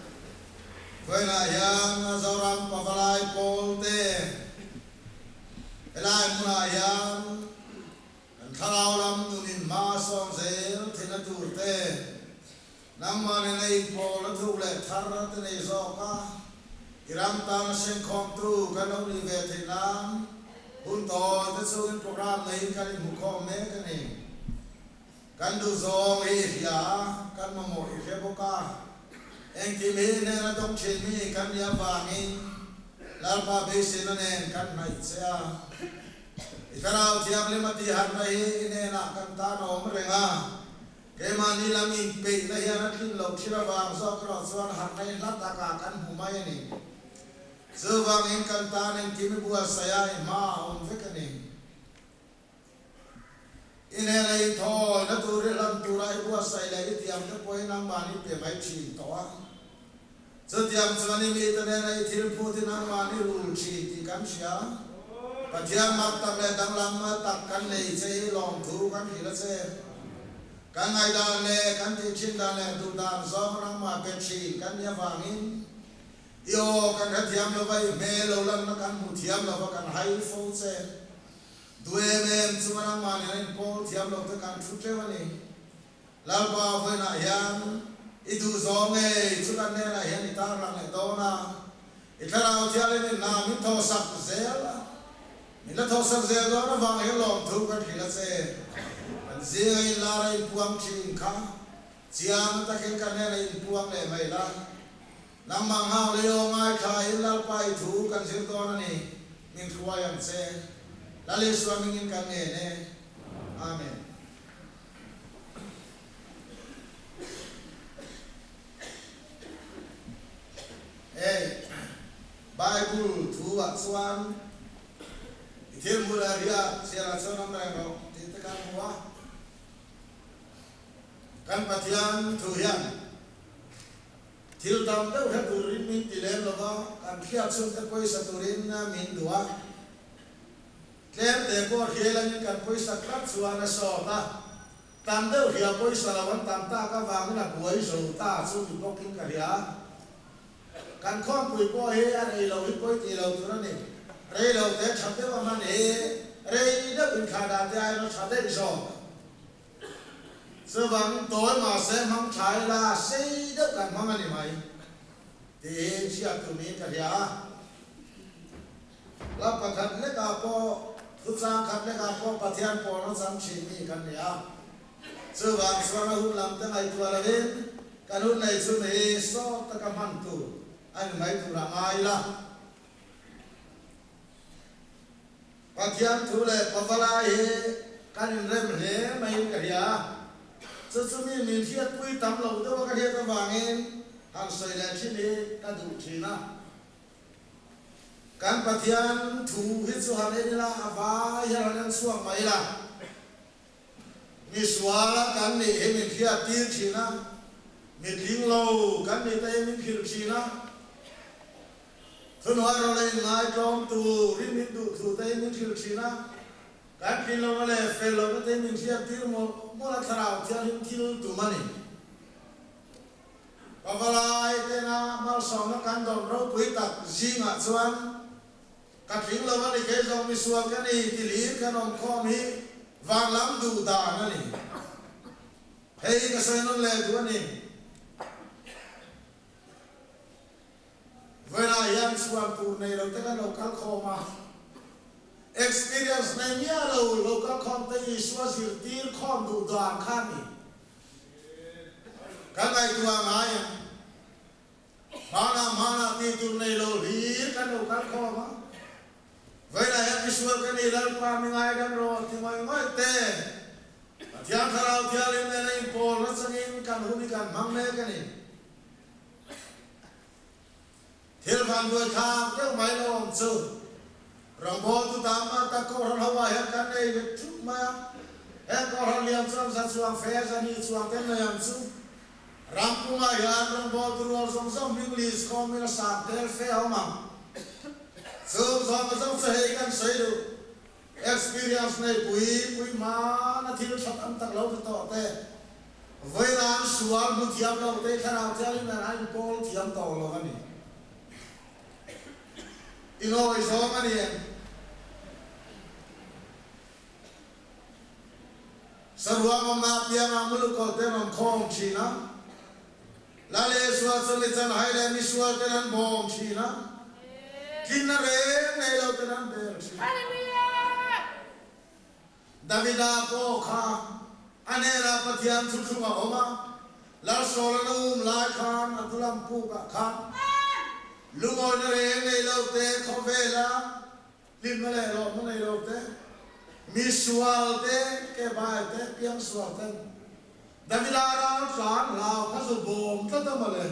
Kuena yang seorang pafalai polte, elai muna yang kalau lam tunin masong zel tina turte, nama nenai pol tu le thar tene soka, Iram ta sen khom tu kan ông đi về Thái Nam hun to ta số cái program này kan đi mu khom me kan ni kan du zong e ya kan ma mo e boka anh chị mi ne na tông chen mi kan ya va ni lal pa be se na nen kan nai cha ikarao thiam le mati har na hi ne na kan ta no m renga ke mani lamin pe na ya na thin lo thira wang so kro suan har nai la ta ka kan hu mai ni sơ vang in kan ta nen ki mi bua saya ma on ve kan ni in he lai tho na tu re lam tu rai bua sai lai tiam ka poi nang ma ni pe mai chi to a sơ tiam chani mi ta ne nai thil phu ti nang ma ni ru chi ti kan sia pa tiam mak tak le dang lam ma tak kan nei che long thu kan hi la che kan ngai da le kan ti chin da le tu dan zo nang ma pe chi kan ya wang in yo kan ha thiam lo vai me lo lan na kan mu thiam lo kan hai fo che due mem chumanang ma ne ko thiam lo te kan thu che wa ni la ba voi na yan i du zo nge chu kan ne na yan i ta rang le do na i thara o thia le na mi tho sak zel mi la tho sak zel do na wang he lo thu kan thi la che an ze ai la rai puang chin kha chiang ta ken kan ne rai puang le mai la nam mang hao le yo ngai khai la pai thu kan sil do na ni min thua yang che la le swami ngin kan ne ne amen hey bible thu wa swan ithil mularia sera sonam ra ro ti ta kan huwa kan pathian thu hian thil tam deuh he turin min ti lem lo kan khiat sun te poisa turin na min duwa tlem te ko helang kan poisa khat suana so ta tam deuh hia poisa lawan tam ta ka wang na buai so ta chu bi bokin ka ria kan khom pui ko he a rei lo hi poi ti lo tu na ni rei lo te chap te wa man he rei da bin kha da te ai no cha te so sơ vang tối mà sẽ mong trái là xây đấtกันmong anh mày thì chia tụi mình cả nhà lắp cả khăn lấy cả po rút ra khăn lấy cả po bát thiên po nó dám chỉ mình cả nhà sơ vang sơ na hun làm thế này tua là đến cái hun này sơ này so ta cầm hẳn tu anh mấy tu là ai là bát thiên tu là bát lai cái nên rem rem mấy cả nhà sơ mi mình thiết quy tắm lầu tôi có thiết vàng em hàng sợi là trên đi ta đủ chỉ na kan pathian thu hit su han ni la ava ya lan suang mai la mi swala kan ni he min thiết tir chỉ na mi ling lâu kan ni tay min khil chỉ na thun hoa rồi ngai trong tu ri min du thu tay min khil chỉ na kan kin lo le fe lo ko te min sia tir mo la tharau tia lim til tu mani pavalai te na mal som na kan dom ro pui tak jinga chuan ka thing lo mani ke jong mi suak ka ni ti li kan om khom hi wang lam du da na ni hei ka sai non le du ni vena yan suak tu nei lo te kan lo kal khoma experience này nhớ lâu lâu các con tay xóa diệt tiêu con đủ đoàn khăn đi các ngày tua ngái mana tidur này lâu lý các lâu các con á vậy là em đi xóa cái này lần qua mình ai đang rồi thì mọi người tê thiang thao thiang lên này bồ nó sang in cần hú đi cần mang lên cái này thiên phàm vừa tham cái máy nó làm sự Rambo tu tama ta ko ran hawa he kan nei chu ma he ko ran liam sam sa suang fe sa ni suang ten na yam su ram pu ma ya rambo tu ro som som english ko mi na sa tel fe ha ma so so ma som sa he kan sai du experience nei pui ma na thil thak am tak lo to te voi nan sual mu thiam lo te khara chali na ran pol thiam to lo ani ino iso mani sarwa ma pia ma mulu ko te mam khom china la le sual san le chan hai le mi sual te nan bom thi na kin na re nei lo te nan ber thi Davida ko kha anera pathian thu thu ma oma la solanum la khan atulam pu ka khan lungoy na re nei lo te khovela lim na le lo nei lo te mi sual te ke bai te piang sual te Davida ra san lao kha so bom ta ta ma le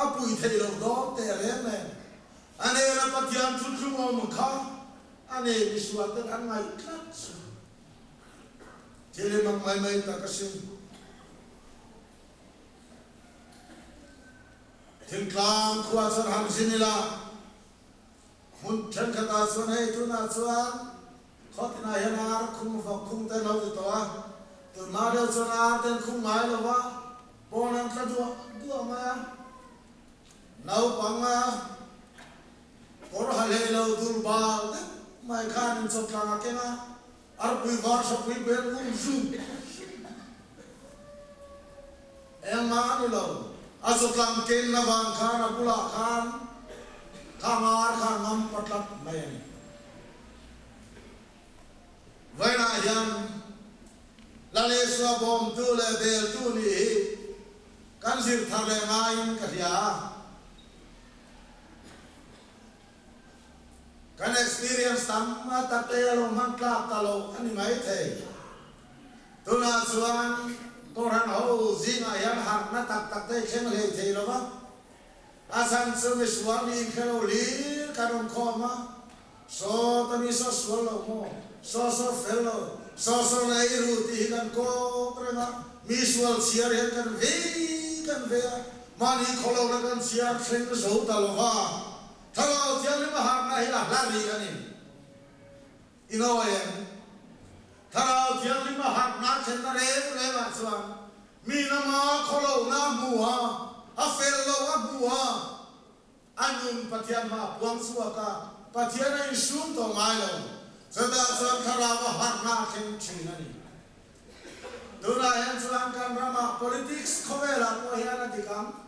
apui thei lo do te re ne anera pathian thu thu ma ma kha ane mi sual te an ngai khat Chile mang mai ta kasim Thing klang khwa san ham sinila mun than khata sun hai tu na chuan khotina yanar khum fa khum te lo to a tu na de chuan ar ten khum ngai lo wa bonan tla du ma nau panga por hale lo dur ba mai khan chok la ke na ar pui var sa pui ber zu em ma ni lo asok lang ken na wang khan apula khan thamar khan ngam patlat mai ni vaina yan la le swa bom tu le bel tu ni kan sir thale ngain ka ya kan experience tam ma ta te lo man klap ta lo ani mai the tu na chuan ko ran ho zinga yan hak na tak te khem le the lo ba asan chu mi suan ni khelo li karon kho ma so ta mi so swalo mo so fello so nei ru ti kan ko prema mi swal siar her kan ve mani kholo na kan siar threng zo ta lo ba Thalo tiang lima hak na hilang lari kan ini. Inoyen. Thalo tiang lima hak na cendera lewat suam. Mina ma kholo na mua, afelo na mua. Anjum patian ma puang suaka, patian na isun to mailo. Sedang thalo hak na cendera ini. Duna yang suam kan rama politics khovela ko hiana dikam.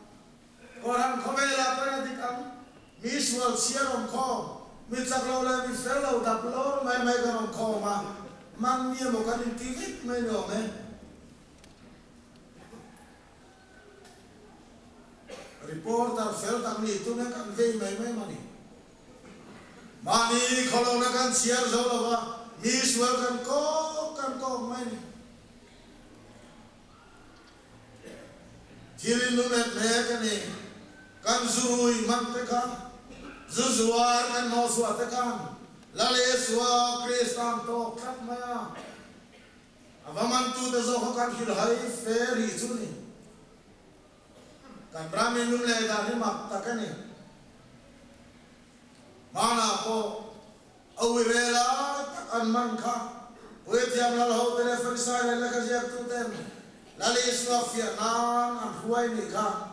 Orang khovela pernah dikam. Visual siarom ko mi chaklo le mi fellow daplo mai garom ko ma man ni mo kan TV mai no me reporter fel tak ni tu na kan ve mai mani kholo na kan siar zo lo ba visual kan ko mai ni Hilin lu met me kan zurui man te kan Zuzuar kan no suatakan lale suwa kristam to khat maya avaman tu de zo kan hil hai feri chuni kan brahmin lum le da ni mak takani mana ko awirela an man kha we tiam la ho tele ferisai la ka jak tu tem lale suwa fia nan an huai ni kha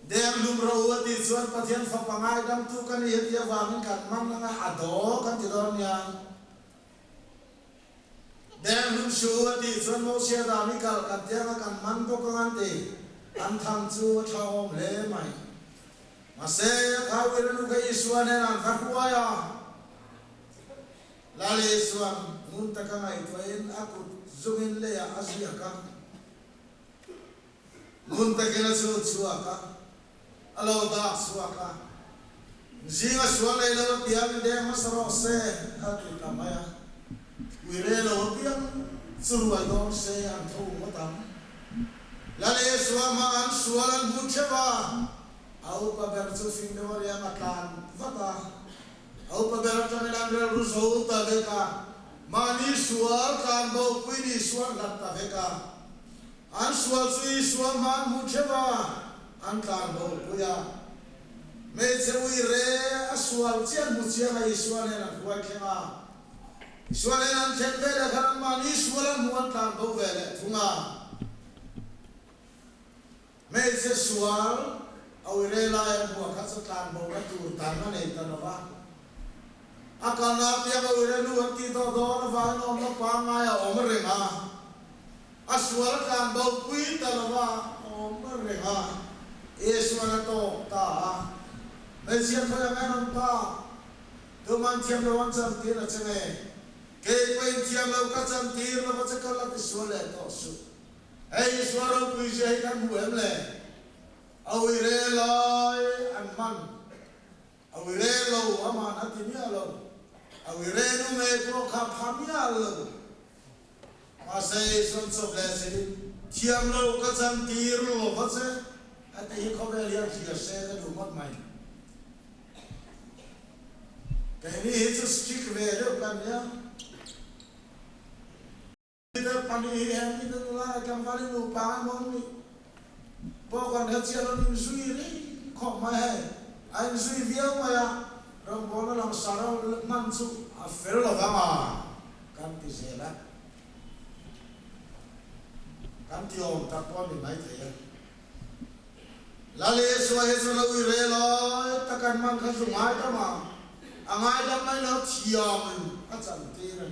Dem numero di suan pasien fapangai dam tu kan dia wangi kan man nga ado kan tidon yang dem num shu di suan mo sia da mi kal kan dia kan man to kan te an tham chu thom le mai ma se ka we nu ka isuan an ka huaya la le suan nun ta ka mai twain aku zungin le ya asia kan nun ta ke na chu ka Alo da suaka Zinga suala ilo tiang de masaro se atu tamaya Wire lo tiang suruai don se antu matam Lale suama an sualan bucheva Au pa bersu findor yang akan vata Au pa bersu melandra ruso ta veka Mani sual kan bo pini sual latta veka An sual sui sual man bucheva Angkar bau puya, mezui re aswal cian mucia na iswal enan kuai kema, iswal enan cendera karam mani iswalan muan kar bau vele tunga, meze swal awire la yang buat kasut kar bau na tur tangan itu napa, akan napi yang awire luar kita doa napa nom napa ngaya omer renga, aswal kan bau pui talawa omar renga eswana to ta mesia thoya ngan pa tuman tiam lawan sam tira chenge ke pen tiam law ka sam tir la ba chakala ti swale to su ei swaro pui je kan huem le awi re lai an man awi re lo ama na ti nia lo awi re nu me ko kha phamia lo asai son so blessed tiam lo ka sam tir lo ba se ate hi ko ve ya ki se ka du mat mai ke ni hi so stick ve lo kan ya kita pani hi kita la kam vali no pa mon ni bo kan ha chia lo ni sui ni ko mai hai ai sui via ma ya ram bo na lang sara man su a fer lo ga ma kan ti se la kan ti om ta po ni mai the la le so he so lo re lo ta kan man kha su mai ta ma angai dam mai lo thiam a chan ti na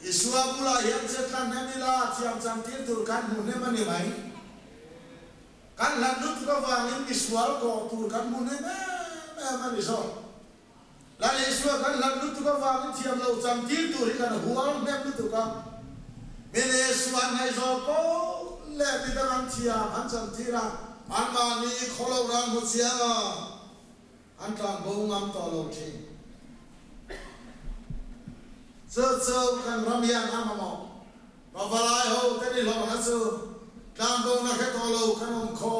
Isua pula yang setan namila tiap jam tidur kan mune mani mai kan landut ko wangin isual ko turkan mune mani so lalu isua kan landut ko wangin tiap lau jam tidur kan hual nem itu kan mene isua nai so ko le bidaran tiap an jam tira an mani kalau orang mucia an kan bongam tolong cing so kan ramian amamo babalai ho tani lo na so kan do na ke tolo kan on kho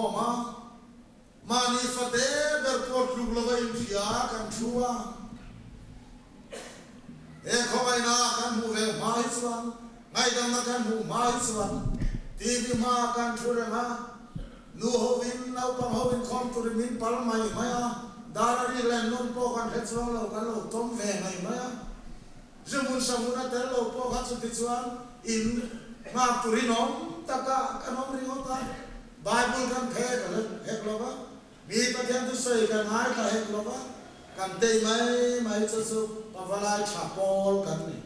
mani fate ber pot lug lo vai fia kan chua e kho mai na kan hu ve mai swan ngai dam na kan hu mai swan tv ma kan chure ma nu ho vin nau pam ho vin khom tu min pal mai maya darari len non po kan het so lo kan lo tom ve mai maya Zemun samuna terlo po hatsu tituan in ma turinom taka kanom ringota Bible kan hek loba mi patyan tu sei kan ai ka hek loba kan dei mai chu pavala chapol kan ni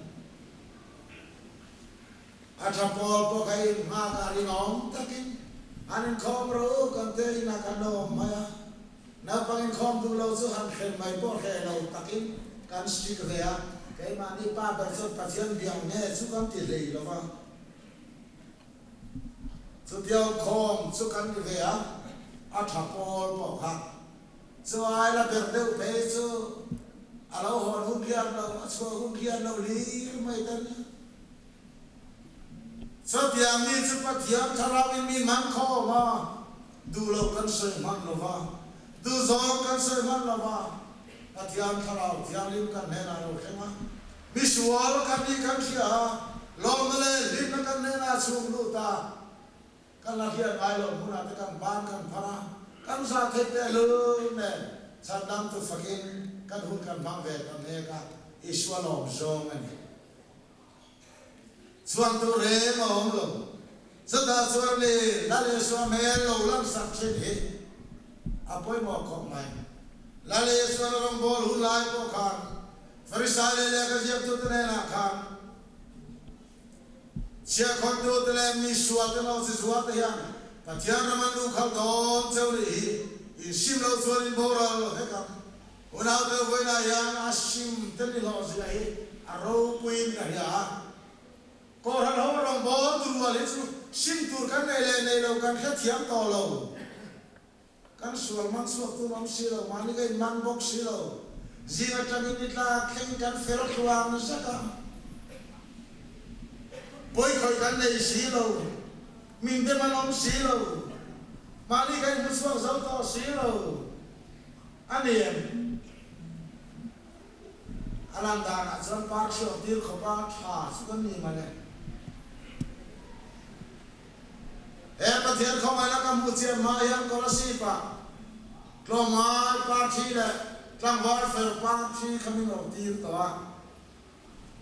a chapol po kai ma ka rinom takin anin khom ro kan dei na kanom maya na pangin khom tu lo chu han khen mai po khe lo takin kan stick there cái mà đi ba bận rộn phát triển biển nghe chú con tiền lì lo vào chú tiêu khom chú con đi về á tháp bol bỏ khắc chú ai là biển đâu thế chú alo hòn hung kia đâu chú hung kia đâu lý mấy tên chú tiêu mi chú phát triển thằng mi mang kho mà du lâu con sợi mang lo vào du gió con sợi mang lo vào Atian kalau tiang lim kan nena lo kema visual kan ni kan sia lo mele lim kan nena sum lu ta kan la hian ai lo muna te kan ban kan para kan sa the te lu ne sadam tu fakin kan hun kan bang ve kan ne ka iswa lo zong ani suan tu re ma hom lo sada suan le la le suan me lo lam sak chen he apoi mo ko mai Lalu Yesus orang bol hulai pokan, Farisai lele kerja tu terena kan, siapa kau tu terlem ni suatu nau sesuatu yang, patian ramai tu kau don cewri, isim lau suarin boral hekam, unau tu buina yang asim terni lau siahi, arau kuin kahya, korang orang bol tu luar itu, sim turkan lele lau kan hetiam tolong. Kan sual man suak tu mam silo mani kai man bok silo zinga tangin itla keng kan ferot tuang saka boy koi kan nei silo min de manom silo mani kai musuak zau to silo aniem alam dan azam pak sio dir khopa tha sukan ni mane pathian kau mana kamu cian mayang kolasi pak, kelomar parti le, kelomar fer parti kami ngortir tawa,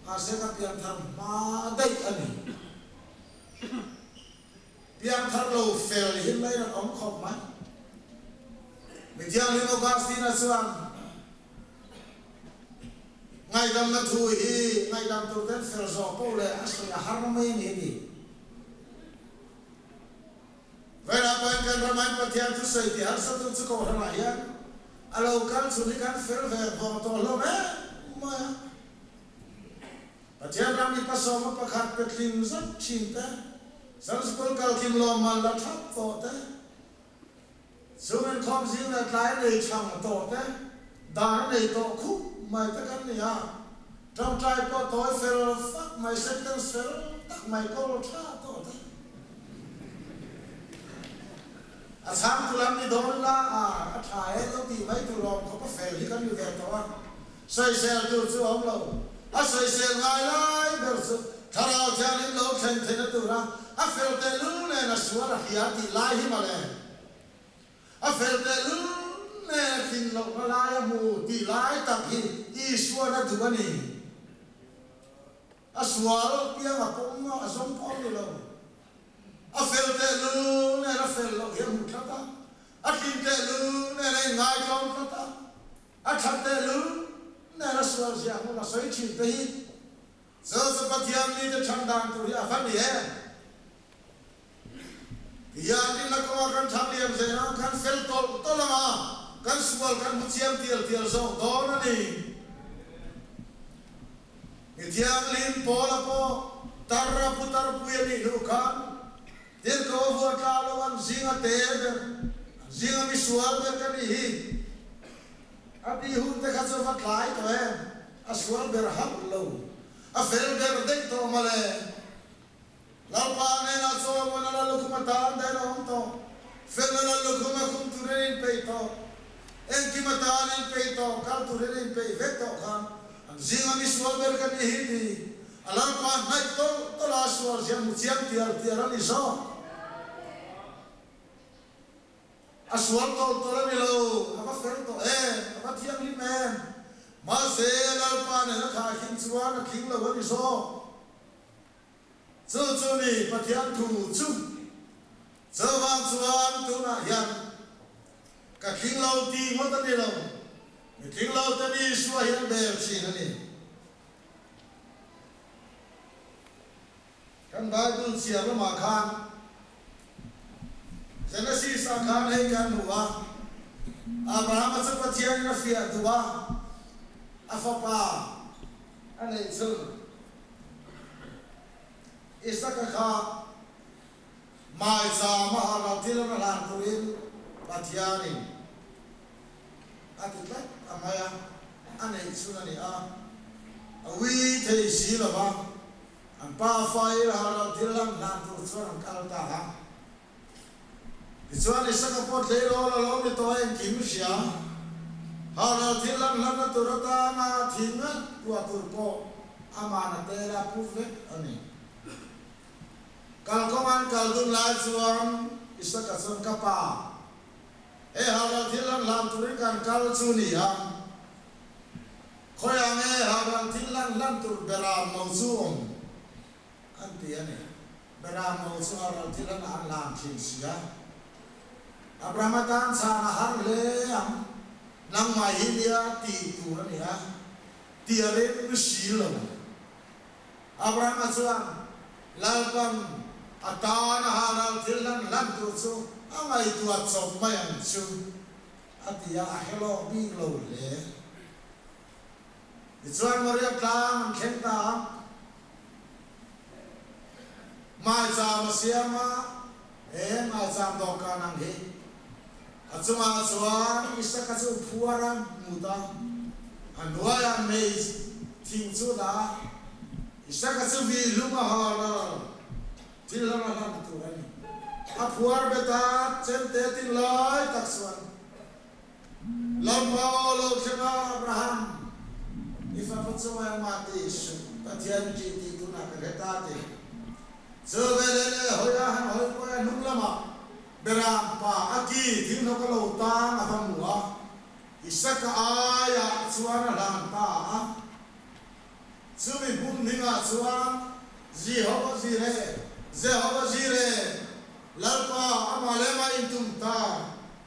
asal kapian thar madai ani, pian thar lo fer hillai na om khop mai, mediang lino gasti na suan, ngai dam na thui, ngai dam tu ten fer zopo le asal ya harmai ni. Pathian ramai pathian tu sei ti har sa tu ko hara ya alo kan suni kan fer ve ho to lo me ma Pathian ramai pasoma pakhat petling zat chinta san skol kal kim lo mal la thap to te sumen khom zin la tlai nei chang to te da nei to khu mai ta kan ni ya trong trai ko toy fer fuck my sentence fer tak mai ko lo tha to te Asam tulam ni don la a thai lo ti mai tu rom ko pa fel hi kan yu ve to a sai sel tu chu om lo a sai sel ngai lai ber su thara jan in lo then then tu ra a fel te lu ne na suara hi a ti lai hi ma le a fel te lu ne tin lo na lai mu ti lai ta hi I suara tu ani a suara pia ma pom a som pom ni lo a fel te lu ne na fel lo he mu thata a tin te lu ne na ngai kom thata a that te lu ne na suar sia mu na soi chi te hi so so pathian ni te thang dang tu ya fan ni he ya ni na ko kan thang liam se na kan fel to la ma kan sual kan mu chiam tial so do na ni Itiang lin pola po tarra putar puya ni kan Dir ko vo kalawan zinga tebe zinga misual ber kan hi ati hu te khaso vat lai to he aswal ber hab lo a fel ber dek to male la pa ne na so mo na lu kuma ta de no to fel na lu kuma kum tu re pe to en ki mata ne pe to kal tu re pe ve to kan zinga misual ber kan hi ti alam pa nai to la swal jam chiam tiar ni so aswal to la ni lo aba fer to aba thiam li men ma se la pa ne na kha khin chuwa na khing lo ni so chu ni pathian thu chu zawang chuan tu na yan ka khing lo ti mo ta ni lo ni khing lo ta ni suwa yan ber chi na ni kan Bible siar ma khan Genesis akhan hai kan huwa Abraham sa pathian na fia duwa afapa anei chu Isaka kha mai sa ma ala til na lan tuin pathiani atitak amaya anei chu na ni a awi thei si la ba an pa fai ala til lan tu chuan kal ta ha Ichuan isaka pot le lo mi to en kim sia hala thilang lan tu rata na thinga tua tur ko amana te la puve ani kal koman kal dun la chuan isaka son kapa hala thilang lam turin kan kal chu ni ha khoyang hala thilang lan tur bera mawzum anti ani bera mawzum hala thilang an lam chin sia Abraham tan sana har le am nang mai hilia ti tu na ni ha ti ale nu silo Abraham chuan lalpam atana halal thilan lan tu chu amai tu chop mai an chu atia helo bi lo le chuan moria tlang khenta mai cha ma siama mai cha do ka nang he Atuma chuan isaka chu phuara muta anwaya mei thing chu da isaka chu vi luma hala tilama han tu ani a phuar beta chen te tin lai tak chuan lamma lo chena Abraham ifa patsuwa ma ti su pathian ji ti tu na ka ta te so vele hoya han hoi ko nung lama beram pa aki thing no ka lo ta na hamua isaka aya chuan lam ta chumi bun ninga chuan Jehova jire lalpa amale ma intum ta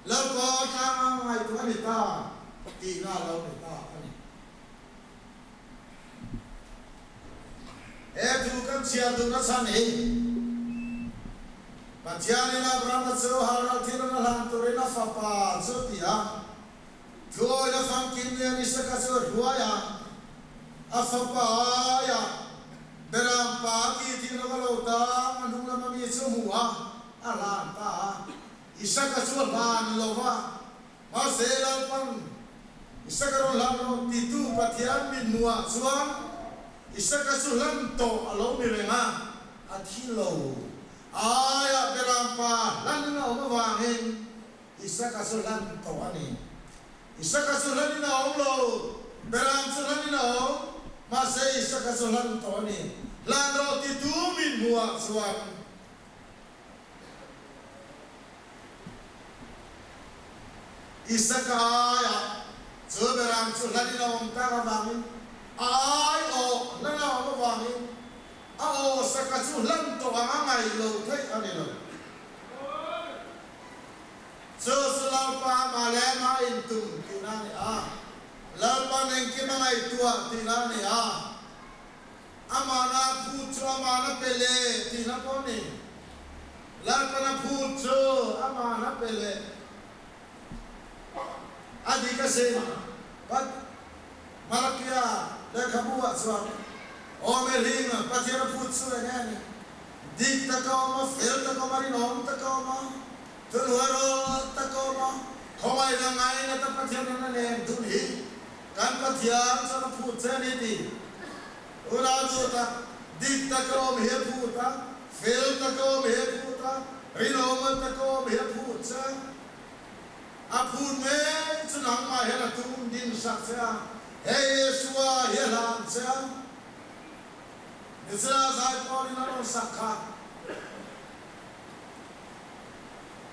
lalpa ta ma itu ani ta ti na lo ni ta ani tu kan sia tu na san he Patiani na brama so hara tira na lang tore na fapa so tia. Tuo na famkin niya ni sa kaso ruaya. Afapa ya. Beram pagi tira kalota manung na mami semua. Alanta. Isa kaso lan lova. Masela pang. Isa karon lan titu patian min nuwa suang. Isa kaso lan to alo mirenga at hilo. Aya berampa lan na umawangin isa kasulan tawani isa kasulan na umlo beram sulan na masay isa kasulan tawani lan roti tumin muak suam isa kaya so beram sulan na umawangin ay o lan na umawangin ao sakasulan to angai lo thai anilo so sulapa malema intum kinani lalpa nengki mangai tua tinani amana pucho amana pele tinaponi lalpa na pucho amana pele adika se pat malakia lekabua suami Omelinga, patiara putsu engani. Dik takoma, fel takoma, rinom takoma, tunwaro takoma. Komai nangai na tapatiara na nem tunhi. Kan patiara sana putsa niti. Urado ta, dik takoma he puta, fel takoma he puta, rinom takoma he putsa. Apun me sunang ma he na tum din saksa. Hey Yeshua he lam sa. Israel sai pori na ron sakha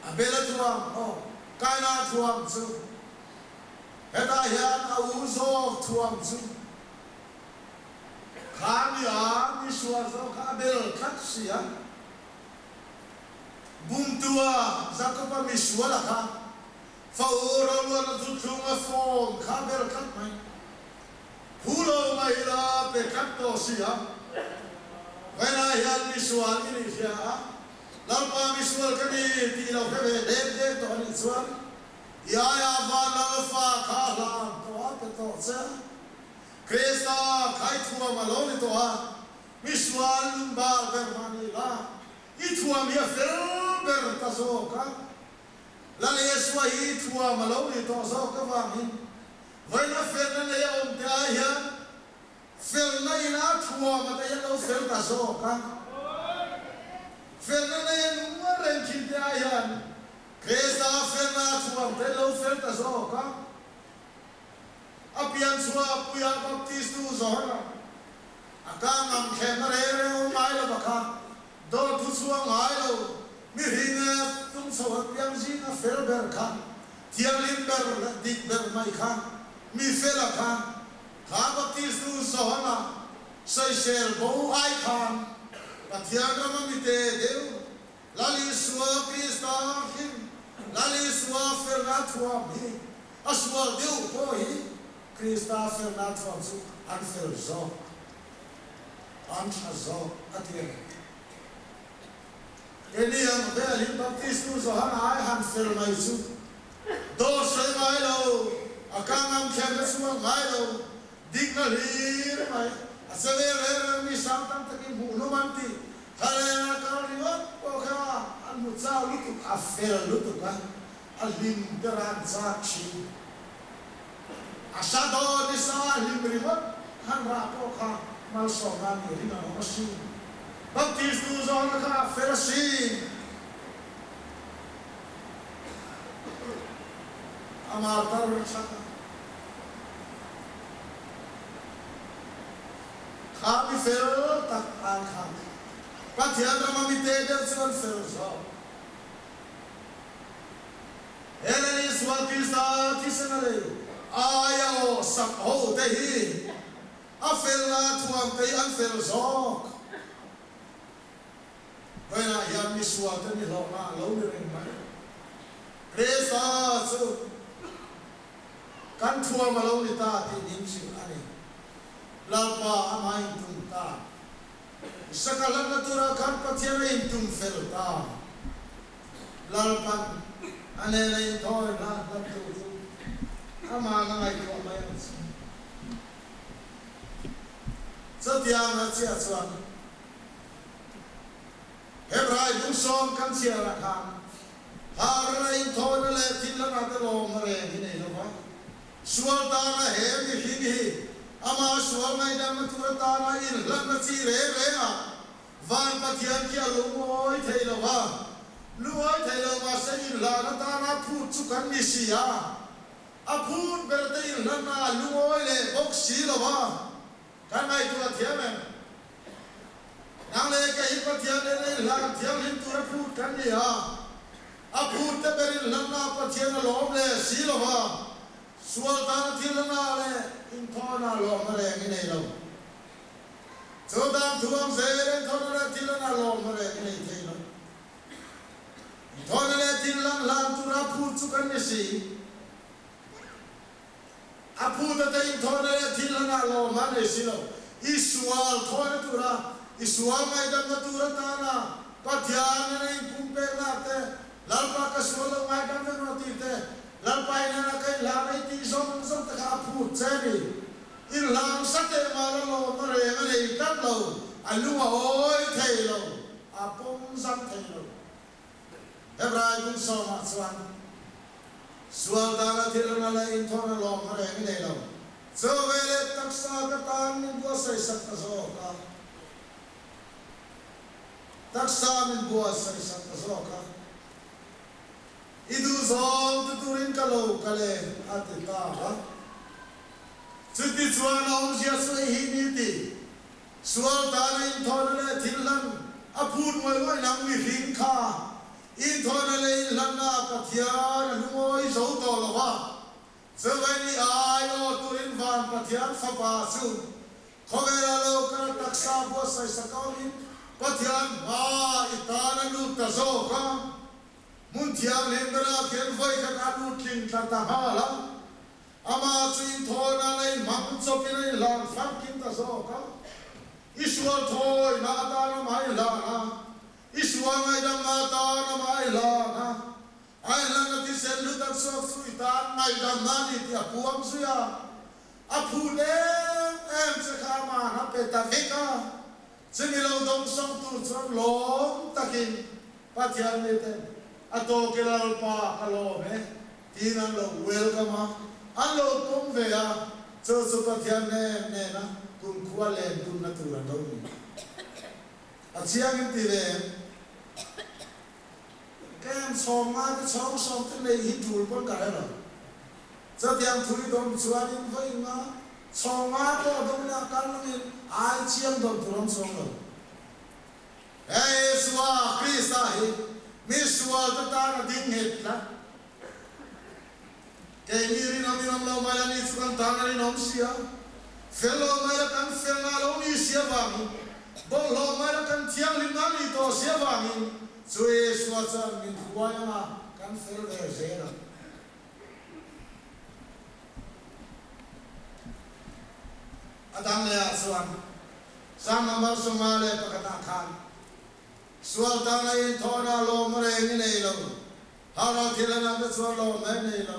abela tuam kaina tuam chu heta hian auzo tuam chu khania ni suazo ka bel khatsia bumtua zakopa miswala kha fauro lo tu chunga fon ka bel khat mai pulo mai la pe khatto sia when I had visual in India, Lalpa visual kami tino kami dek to ni suan, yaya van lalfa kala to apa to sa, Krista kai tua maloni to visual ba bermani la, itua mia fel ber tasoka, lali Yesua itua maloni to soka vangin, when I fell na ya dia fel na ina tua mataya lo fel tasoka fel na ya nuaren kintayan Krista fel na tua mataya lo fel tasoka apian sua puya baptistu zona akang am kemare o mailo baka do tu sua mailo mirina tum sawat yang zina fel berka tialim ber dik ber mai kha mi fel kha Baptistu sohana Seychelles bo icon Patiagrama mite deu Lali sua Krista kim Lali sua fernatua bi Aswa deu poi Krista fernatua su anfer zo Ancha atir Ini yang beli Baptistu sohana ai han fermai su Do sei mai lo Akangam kembe sua mai lo Digna lir mai asever mi samtam takin buno manti khalena kalimat oka an mutsa lutu afel lutu kan alim deran sakshi asado disa limrimat kan rapo ka mal songan rina nosi baptistu zona ka ferasi amar tar saka kami fel tak angkat. Patiaga mami teder suan fel so. Eleni suan Krista tisenale. Ayao sakho tehi. Afel na tuam tehi an fel so. Wena yang mi suan teni lo na lo ni ring mai. Krista su. Kan tuam lo ni ta ti nim si ani. Lalpa amai tunta. Sakalan natura kan patiara intum felta. lalpan ane nei thoi na lam tu ama ngai ko mai satia na chia chuan hebrai dung som kan chia ra kham har nei thoi na le tin la na ta lo mare hi nei lo ba sual ta na he mi hi ama sual ngai da ma tu ta na in lan na chi re a van pathian kia lo moi thei lo ba luai thei lo ma se in la na ta na phu chu kan ni si a phun ber te in la na luai le ok si lo ba kan mai tu a thiam em nang le ke hi pathian le la thiam hin tu ra phu kan ni a phun te ber in la na pathian lo le si lo ba sual ta na thil na le in tho na lo ma re ngi nei lo Chodam thuam zeren thonale tilana lom re nei theilo thonale tilan lam tura phu chukan ni si aphu ta tein thonale tilana lom ma nei si lo isual thone tura isual mai dam tura ta na pathyang nei pumpe na te lalpa ka sual mai dam no ti te lalpa ina na kai la nei ti som ta ka aphu cheri in lang sate mala lo mare mare tat lo alua oi thei lo apom sam thei lo hebrai kun so ma swan sual dala thilana la in thona lo mare ngi lo so vele taksa ka tan min bo sai sak ta so ka taksa min bo sai sak ta so ka idu zom tu turin ka lo kale atita ha Suti chuan om sia sui hi ni ti sual ta in thon le thilan a phun moi moi nang mi hing kha in thon le lan na pathian lu moi zo to lo wa so when I o turin van pathian fa pa su khogera lo ka taksa bo sai sakawin pathian ma itana lu ta zo ka mun thiam lendra khen voi ka ka lu tling ta ta hala ama chin thona nei mam chopin nei lang pham kin ta zo ka isual thoi na ta na mai la na isual mai da ma ta na mai la na ai la na ti sen lu tak so sui ta mai da ma ni ti apuam su ya apu le em se kha ma na pe ta ve ka chimi lo dong song tu chon lom takin pathian ne te ato ke la pa ka lo me ti na lo welcome Alo pom vea, so pathian ne na kun kuale kun natura dong. Achiang ti ve. Kan soma ke som te nei hi tul pon ka ra. Sa tiang thui dom chuan in voi ma soma to dom na kan ni ai chiang dom turam som lo. Ei suwa Krista hi mi suwa ta na ding het na. Kay rin ang lo mala ni sukan tangan ni nomsia fellow mala kan felna lo ni sia bangi bol lo mala kan tiang lima ni to sia bangi sue suasan min huaya ma kan fel de zera adang le suan sama mar sumale pakata khan sual tangai thona lo mare ni nei lo hara thilana me sual lo me nei lo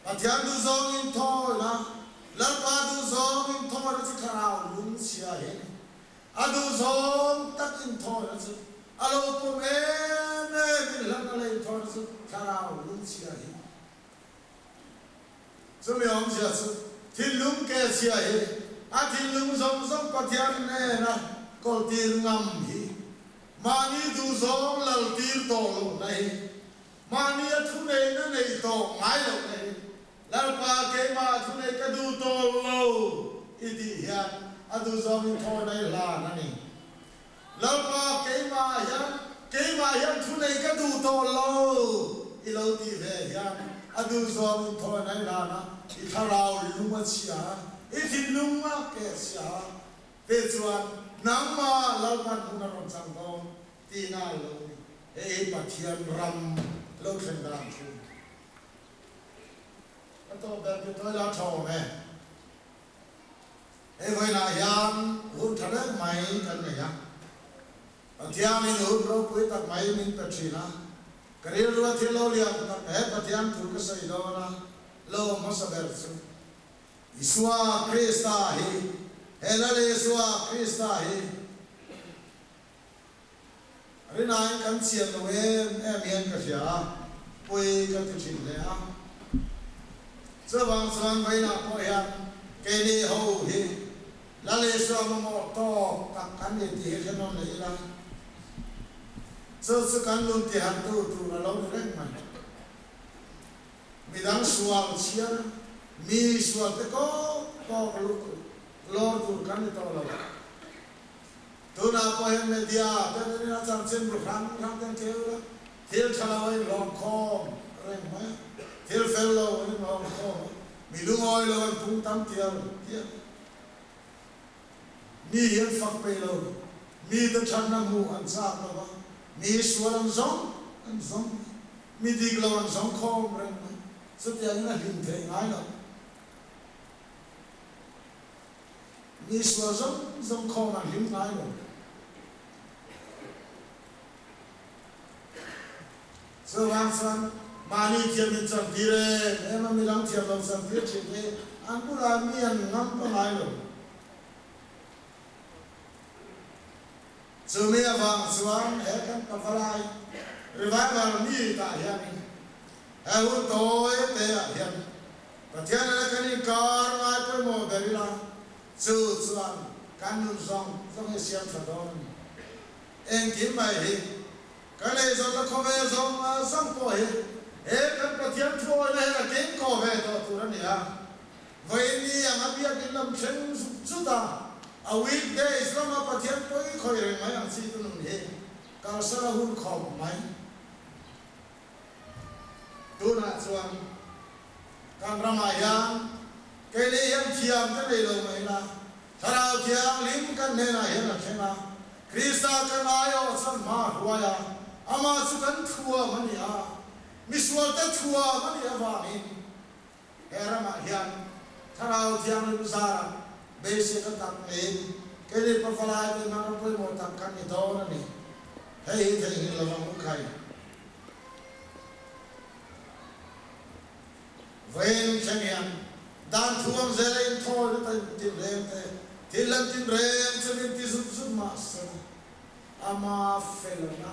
Pathian du zong in thoi na lalpa du zong in thoi na chi kharao lung sia he adu zong tak in thoi na chi alo pum min lan na in thoi na chi kharao lung sia he so me om sia su thil lung ke sia he a thil lung zong zong pathian ne na kol tir ngam hi mani du zong lal tir to lo na he mani a thu nei na nei to ngai lo na he lalpa ke ma thune ka du to lo idi ya adu zong in thoi nei la na ni lalpa ke ma ya thune ka du to lo i lo ti ve ya adu zong in thoi nei la na i tharao lu ma chia i thi lu ma ke sia pe chuan nang ma lalpa thuna ron chang dom ti na lo e pathian ram lo khen dang thu to be to la tho me e voi na yan hun thale mai kan ne ya pathian ni hu ro pui tak mai min patrina Kari ruwa thi lo liang tak he patian tu ka sai do na lo masaber su Isua Krista hi helale Isua Krista hi rina anh kan chiam lo em hian ka hia pui ka ti thin le a zawang chuan vaina ko hian ke ni ho hi lale Isua mo to tak kan ni ti he non le la so kan lun ti han tu na lo reng man midang sual chia mi sual te ko lo tu kan ni to lo tu na po hem media te ni na chang chen ru khang ten keu thil thala wai lo khom reng ma thil fel lo ni lo khom mi lu ngoi lo pung tam tiao tia mi hian fak pe lo mi te chan na mu an sa lo ba mi sual an zong mi dig lo an zong khom reng ma so tia na hin the ngai lo mi sual zong khom an hin ngai lo so wang san mani thiam in chang dire em mi lang thiam lo sang dir che ke an pu la mi an ngam pa ngai lo so me awang suang he kan ka falai revival mi ta hian he hu toi te a hian pathian na kan in kar ngai pe mo berila chu chuan kan nun zong he siam tha don en kim mai hi cái này do ta không về do sang cổ hết các cái thiên thua này là kiến cổ về đó tụi nó nhỉ vậy đi anh biết cái làm chuyện chút ta a weekdays lắm mà thiên tôi khơi rồi mấy anh chị tụi nó nhỉ cao sa hun khom mấy tụi nó chuan càng Ramayan cái này em thiam cái này rồi mấy là thao thiam lim cái này là hiện là thế nào Krista kan ayo san ma huaya ama su kan thua mani a miswal ta thua mani a wa min era ma hian tharau thiang lu sa be se ka tak ne ke ni pa falai te ma ko mo tak kan ni to na ni hei thei hi la ma khai ven chanian dan thuam zele thoi ta tin rem te tilang tin rem chmin ti su ma sa ama felo na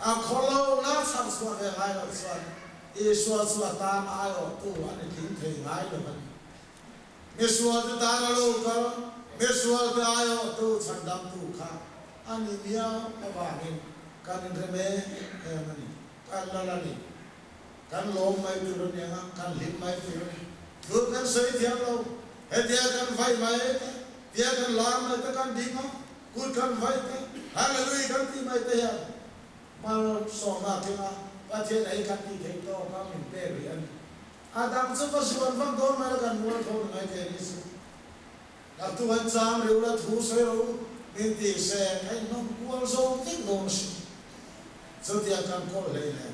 a kholo na sam swa ke ngai lo swa e swa ta ai o tu ani tin thei ngai lo man me swa ta na lo ka me swa ta ai o tu chan dam tu kha ani bia ma ba ni kan re me e mani kan la ni kan lo mai tu ro ni kan lim mai tu ro tu kan sei thiam lo he dia kan vai mai dia kan lam mai ta kan ding kut kan vai te hallelujah kan ti mai te ya mal so na ke na pa the ai kan ti thei to ka min te ri an adam chu pa suan van don ma kan mu tho ngai te ni su la tu han cham ri la thu se ro min ti se ai no kual zo ti do si so ti kan ko le le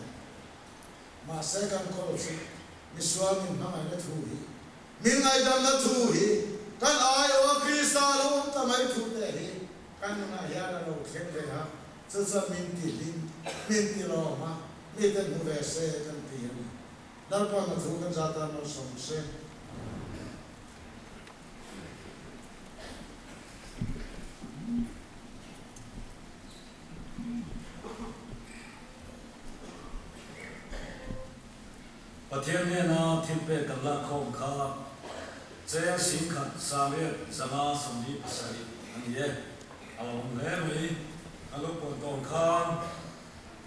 ma se kan ko si mi suan min ma ai la thu hi min ai dam la thu hi kan ai o Krista lo ta mai thu te hi kan na ya la lo khem le ha sa min ti lo ma mi te nu ve se kan ti ni dar pa na thu kan za ta no som se pathian ne na thil pe kan la khom kha che sim khat sa le sama som ni pasari an ye awang le mai alo pon ton khan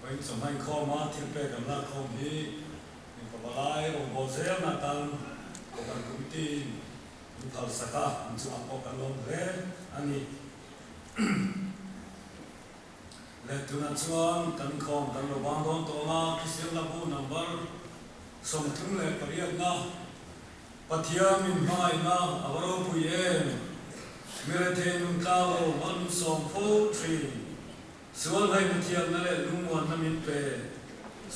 vai som hai kho ma thil pe kan la khom hi ni pa balai o bo zel na tan ko kan kumti ni thal saka chu apo kan lom re ani le tuna chuan kan khom kan lo bang don to na christian la bu number som thum le pariat na pathiam in mai na avaro puye mere the nun ka lo man som pho tri sual hai pathiam na le lungwan na min pe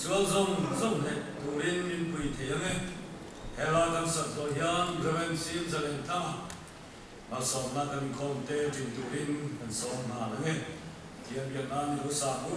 sual zong le turin min pui the yang hela kan sat lo hian reven sim zalen ta ma som na kan khom te tin turin kan som na la nge tiam yan na ni ro sa mu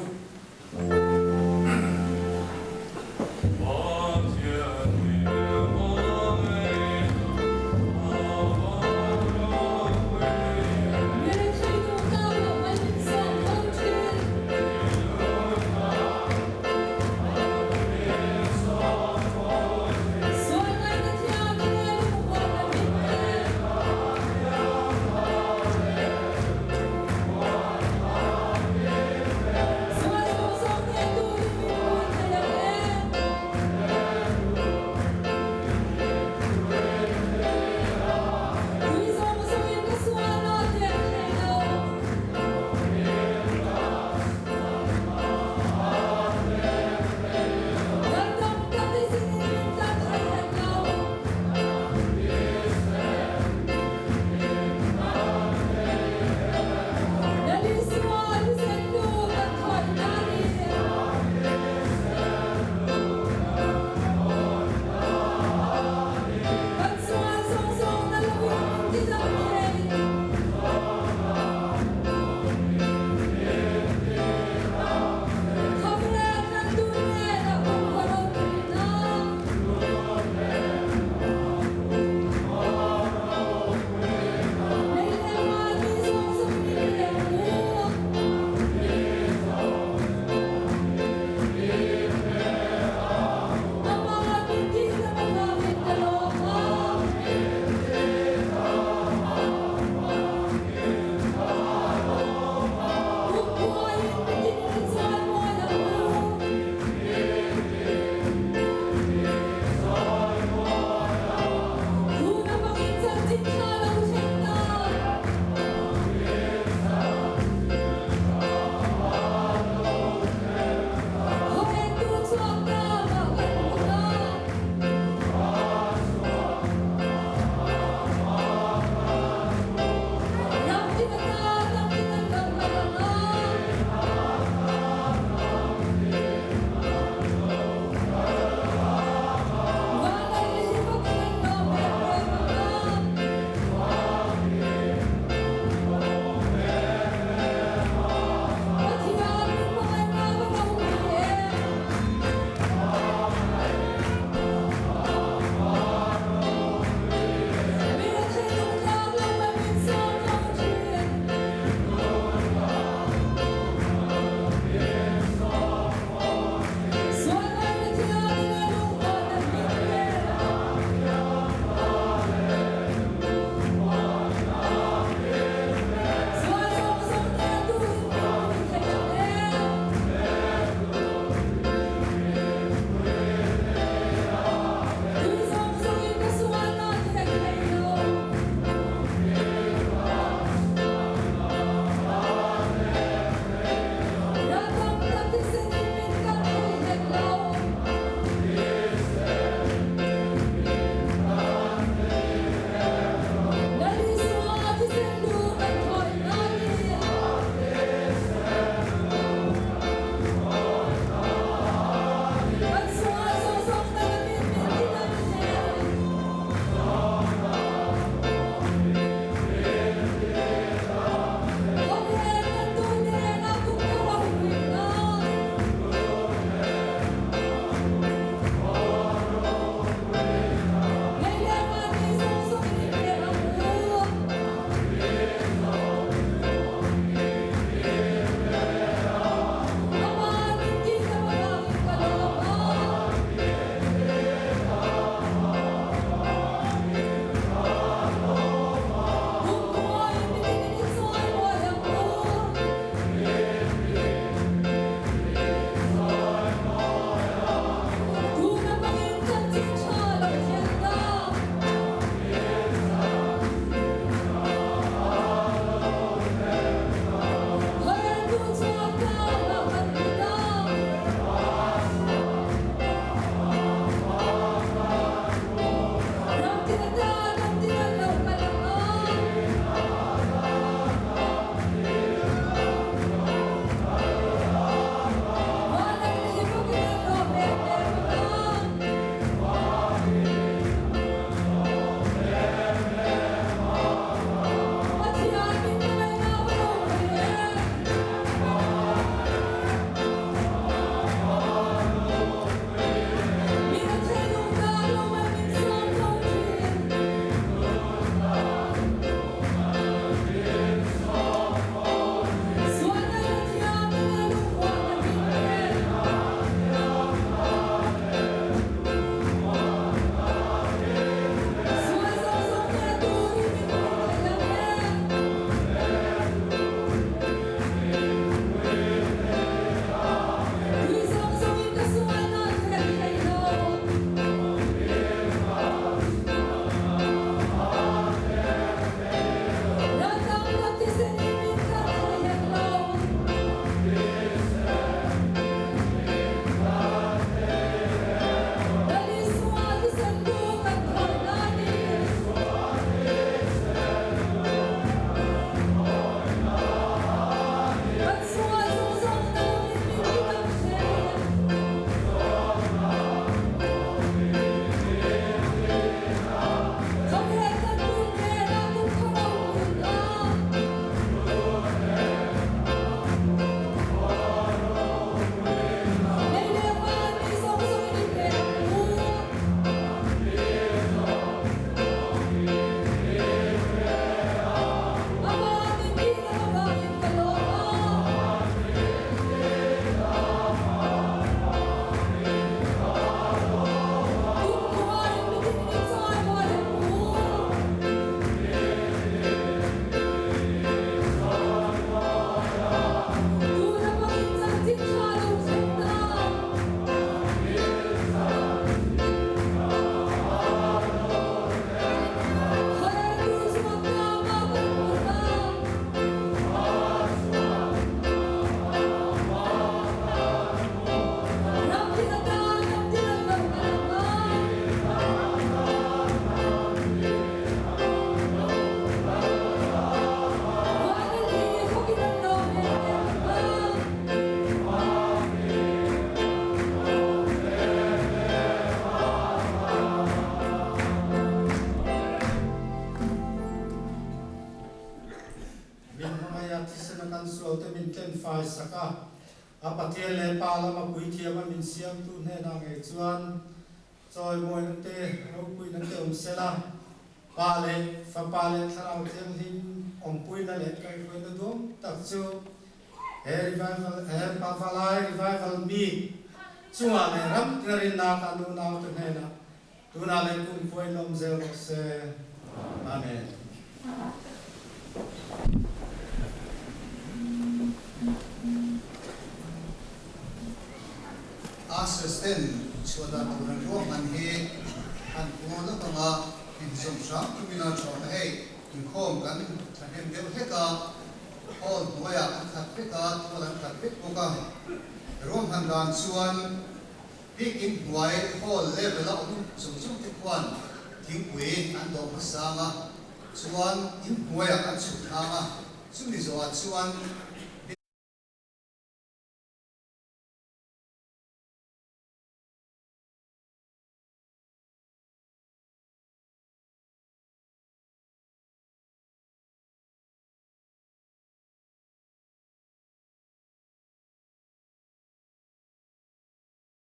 apatia le pala ma pui thia ma min siam tu ne na nge chuan choi moi nang te ro pui nang te sela pa le fa pa le tharau thiam hin pui na le kai khoi na dom tak chu revival pa fa lai revival mi chunga ne ram ngarin na ka nu na tu ne na tu na le kun foi lom zeu se amen. Assistant sudah turun ruang anhe an pungono kanga insom syak kumina chota hei inkom kan thahem deu heka hol noya an that heka tulan that hek boka rom han dan chuan big in white hall level of sum sum te kwan thing pui an do pasanga chuan in noya an chu thanga sumi zo chuan